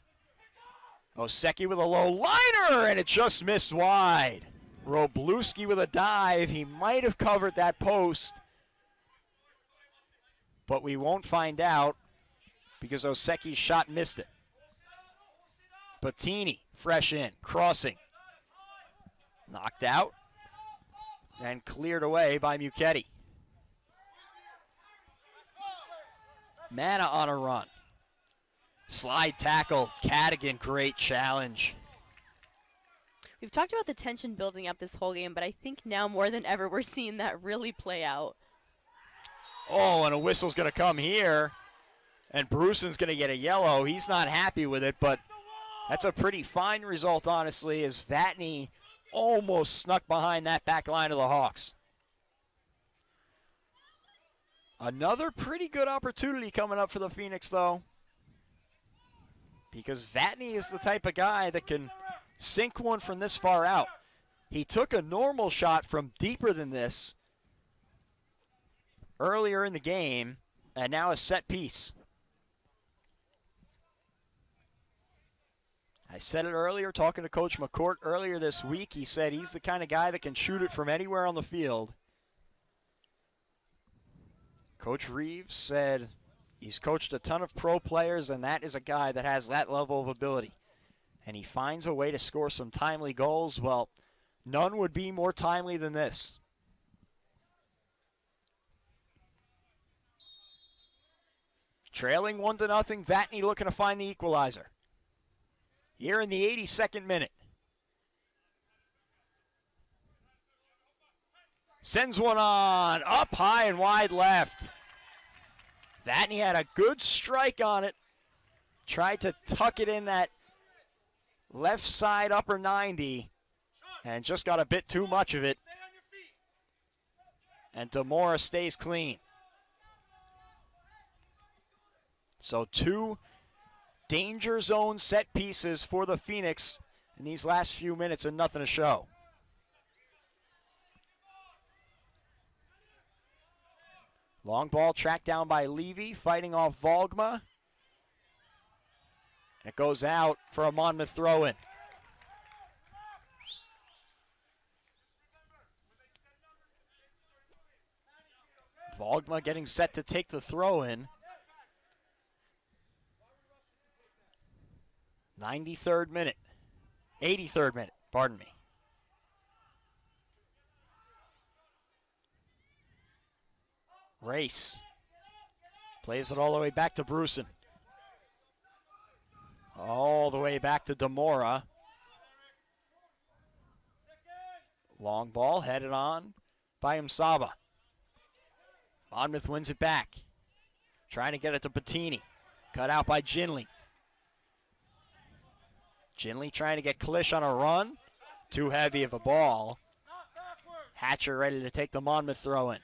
Oseki with a low liner, and it just missed wide. Robluski with a dive. He might have covered that post, but we won't find out because Oseki's shot missed it. Bettini, fresh in, crossing. Knocked out and cleared away by Muchetti. Mana on a run. Slide tackle, Cadigan, great challenge. We've talked about the tension building up this whole game, but I think now more than ever we're seeing that really play out. Oh, and a whistle's going to come here. And Brewson's going to get a yellow. He's not happy with it, but that's a pretty fine result, honestly, as Vatney almost snuck behind that back line of the Hawks. Another pretty good opportunity coming up for the Phoenix, though, because Vatney is the type of guy that can sink one from this far out. He took a normal shot from deeper than this earlier in the game, and now a set piece. I said it earlier, talking to Coach McCourt earlier this week. He said he's the kind of guy that can shoot it from anywhere on the field. Coach Reeves said he's coached a ton of pro players, and that is a guy that has that level of ability. And he finds a way to score some timely goals. Well, none would be more timely than this. Trailing 1-0, Vatney looking to find the equalizer. Here in the 82nd minute. Sends one on, up high and wide left. Vatney had a good strike on it. Tried to tuck it in that left side upper 90 and just got a bit too much of it. And Demora stays clean. So 2 danger zone set pieces for the Phoenix in these last few minutes and nothing to show. Long ball tracked down by Levy, fighting off Volgma. It goes out for a Monmouth throw-in. Volgma getting set to take the throw-in. 83rd minute. Pardon me. Race. Plays it all the way back to Brewson. All the way back to Demora. Long ball headed on by Msaba. Monmouth wins it back. Trying to get it to Bettini. Cut out by Ginley. Ginley trying to get Klish on a run. Too heavy of a ball. Hatcher ready to take the Monmouth throw in.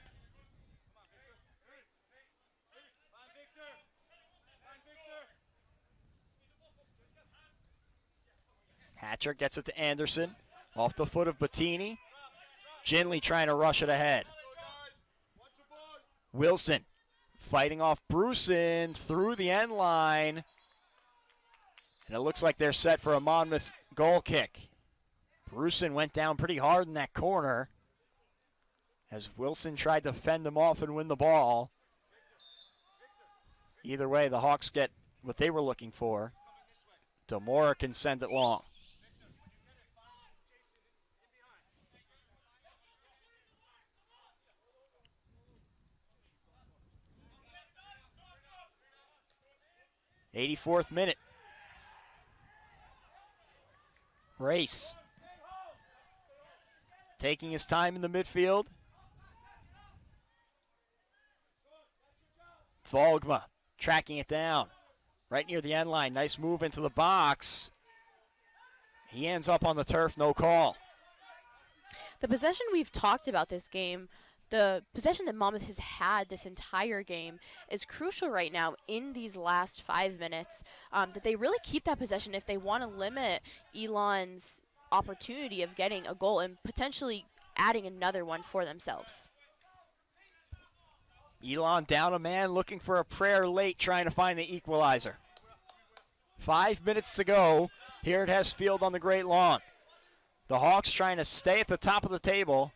Hatcher gets it to Anderson. Off the foot of Bettini. Ginley trying to rush it ahead. Wilson fighting off Brewson through the end line. And it looks like they're set for a Monmouth goal kick. Brewson went down pretty hard in that corner as Wilson tried to fend them off and win the ball. Either way, the Hawks get what they were looking for. Demora can send it long. '84th minute. Race. Taking his time in the midfield. Volgma tracking it down. Right near the end line. Nice move into the box. He ends up on the turf, no call. The possession we've talked about this game, the possession that Monmouth has had this entire game, is crucial right now in these last 5 minutes, that they really keep that possession if they want to limit Elon's opportunity of getting a goal and potentially adding another one for themselves. Elon down a man, looking for a prayer late, trying to find the equalizer. 5 minutes to go here at Hess Field on the Great Lawn. The Hawks trying to stay at the top of the table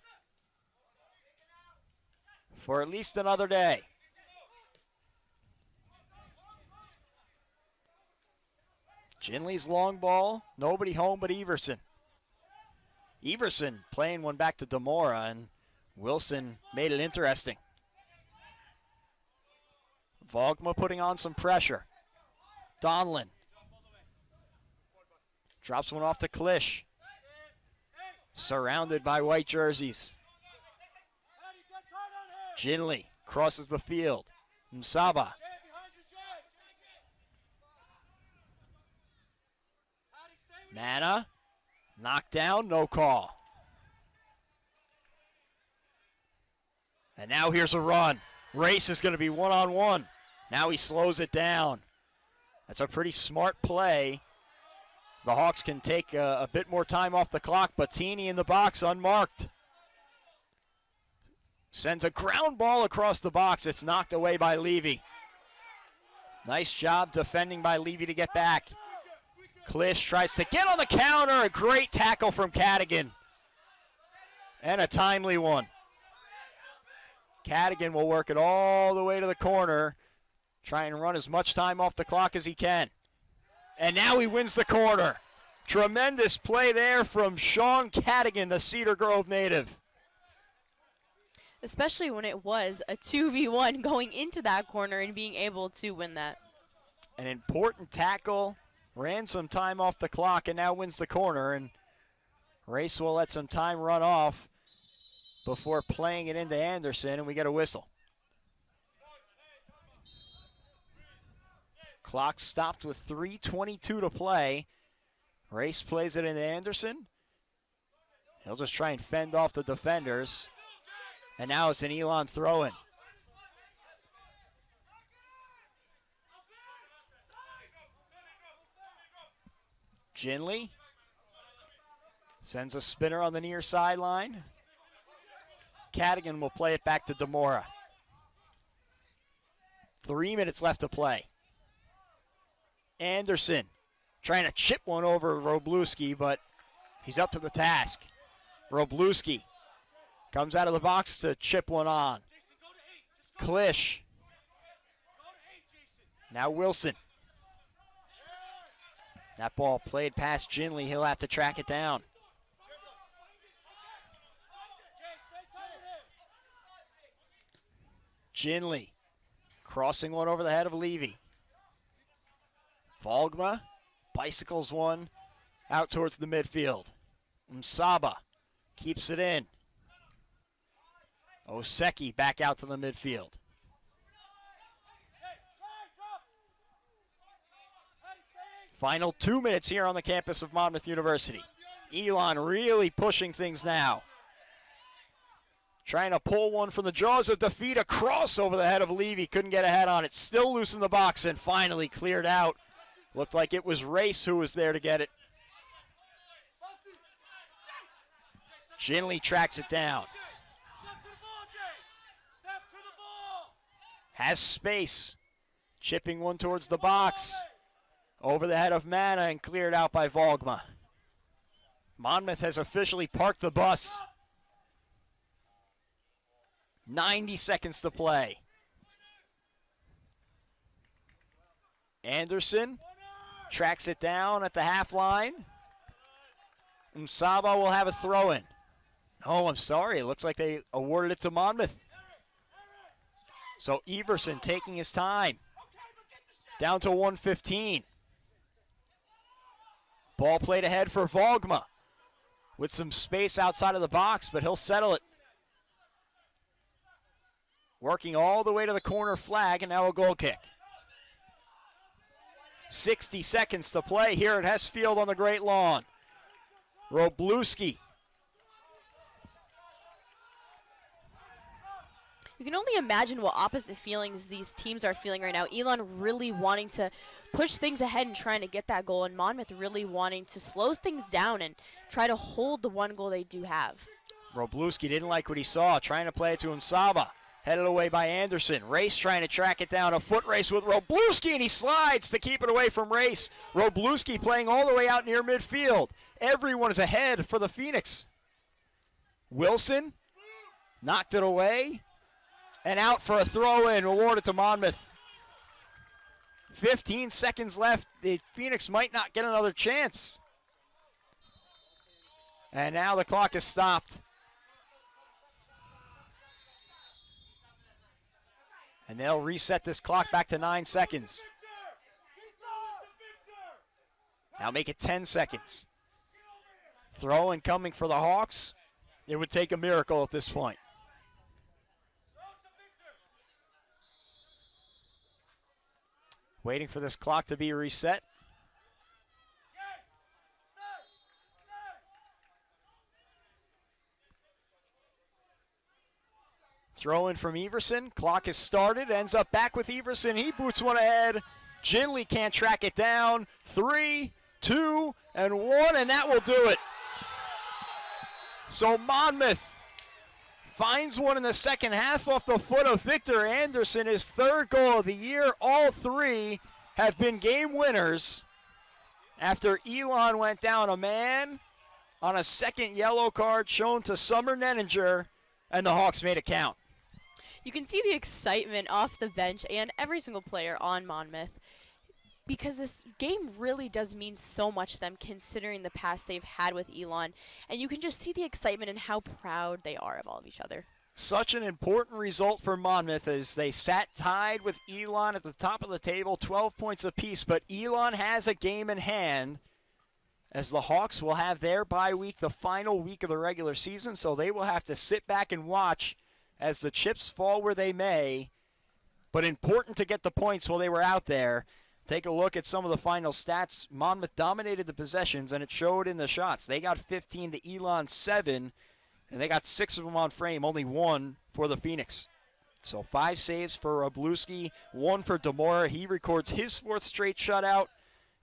for at least another day. Ginley's long ball, nobody home but Everson. Everson playing one back to Demora, and Wilson made it interesting. Volgma putting on some pressure. Donlin drops one off to Klish. surrounded by white jerseys. Ginley crosses the field. Msaba. Mana. Knocked down, no call. And now here's a run. Race is going to be one-on-one. Now he slows it down. That's a pretty smart play. The Hawks can take a bit more time off the clock, but Teeny in the box unmarked. Sends a ground ball across the box. It's knocked away by Levy. Nice job defending by Levy to get back. Klisch tries to get on the counter. A great tackle from Cadigan. And a timely one. Cadigan will work it all the way to the corner. Try and run as much time off the clock as he can. And now he wins the corner. Tremendous play there from Sean Cadigan, the Cedar Grove native. Especially when it was a 2v1 going into that corner and being able to win that. An important tackle. Ran some time off the clock and now wins the corner. And Race will let some time run off before playing it into Anderson, and we get a whistle. Clock stopped with 3:22 to play. Race plays it into Anderson. He'll just try and fend off the defenders. And now it's an Elon throw-in. Ginley sends a spinner on the near sideline. Cadigan will play it back to Demora. 3 minutes left to play. Anderson trying to chip one over Robluski, but he's up to the task. Robluski comes out of the box to chip one on. Klisch. Now Wilson. That ball played past Ginley. He'll have to track it down. Ginley crossing one over the head of Levy. Volgma bicycles one out towards the midfield. Msaba keeps it in. Oseki back out to the midfield. Final 2 minutes here on the campus of Monmouth University. Elon really pushing things now. Trying to pull one from the jaws of defeat. A cross over the head of Levy. Couldn't get a head on it. Still loose in the box and finally cleared out. Looked like it was Race who was there to get it. Ginley tracks it down. Has space. Chipping one towards the box. Over the head of Mana and cleared out by Volgma. Monmouth has officially parked the bus. 90 seconds to play. Anderson tracks it down at the half line. Msaba will have a throw-in. Oh, I'm sorry. It looks like they awarded it to Monmouth. So Everson taking his time. Down to 1:15. Ball played ahead for Volgma. With some space outside of the box, but he'll settle it. Working all the way to the corner flag, and now a goal kick. 60 seconds to play here at Hess Field on the Great Lawn. Robluski. You can only imagine what opposite feelings these teams are feeling right now. Elon really wanting to push things ahead and trying to get that goal, and Monmouth really wanting to slow things down and try to hold the one goal they do have. Robluski didn't like what he saw, trying to play it to Msaba. Headed away by Anderson. Race trying to track it down. A foot race with Robluski, and he slides to keep it away from Race. Robluski playing all the way out near midfield. Everyone is ahead for the Phoenix. Wilson knocked it away. And out for a throw-in, awarded to Monmouth. 15 seconds left. The Phoenix might not get another chance. And now the clock is stopped. And they'll reset this clock back to 9 seconds. Now make it 10 seconds. Throw-in coming for the Hawks. It would take a miracle at this point. Waiting for this clock to be reset. Throw in from Everson. Clock is started. Ends up back with Everson. He boots one ahead. Ginley can't track it down. 3, 2, and 1, and that will do it. So Monmouth finds one in the second half off the foot of Victor Anderson, his third goal of the year. All three have been game winners after Elon went down a man on a second yellow card shown to Summer Nenninger, and the Hawks made it count. You can see the excitement off the bench and every single player on Monmouth, because this game really does mean so much to them considering the past they've had with Elon, and you can just see the excitement and how proud they are of all of each other. Such an important result for Monmouth as they sat tied with Elon at the top of the table, 12 points apiece, but Elon has a game in hand as the Hawks will have their bye week, the final week of the regular season, so they will have to sit back and watch as the chips fall where they may, but important to get the points while they were out there. Take a look at some of the final stats. Monmouth dominated the possessions, and it showed in the shots. They got 15 to Elon 7, and they got 6 of them on frame, only 1 for the Phoenix. So 5 saves for Bluski, 1 for Demora. He records his 4th straight shutout,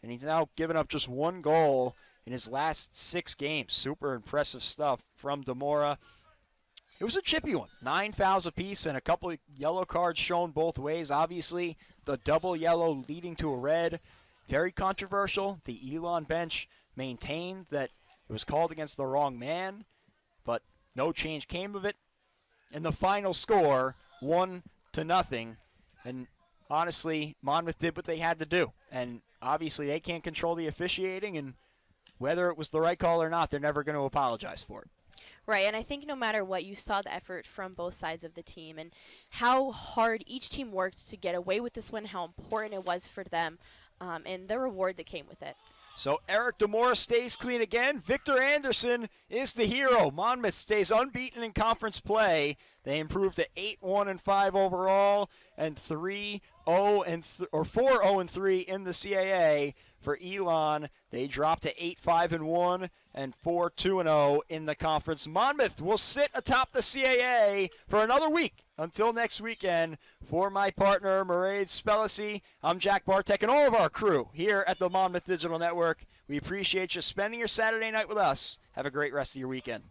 and he's now given up just 1 goal in his last 6 games. Super impressive stuff from Demora. It was a chippy one. 9 fouls apiece and a couple of yellow cards shown both ways. Obviously, the double yellow leading to a red. Very controversial. The Elon bench maintained that it was called against the wrong man, but no change came of it. And the final score, 1-0. And honestly, Monmouth did what they had to do. And obviously, they can't control the officiating, and whether it was the right call or not, they're never going to apologize for it. Right, and I think no matter what, you saw the effort from both sides of the team and how hard each team worked to get away with this win, how important it was for them, and the reward that came with it. So Eric Demora stays clean again. Victor Anderson is the hero. Monmouth stays unbeaten in conference play. They improved to 8-1-5 overall and 4-0-3 in the CAA. For Elon, they dropped to 8-5-1 and 4-2-0 in the conference. Monmouth will sit atop the CAA for another week until next weekend. For my partner, Mairead Spellacy, I'm Jack Bartek and all of our crew here at the Monmouth Digital Network. We appreciate you spending your Saturday night with us. Have a great rest of your weekend.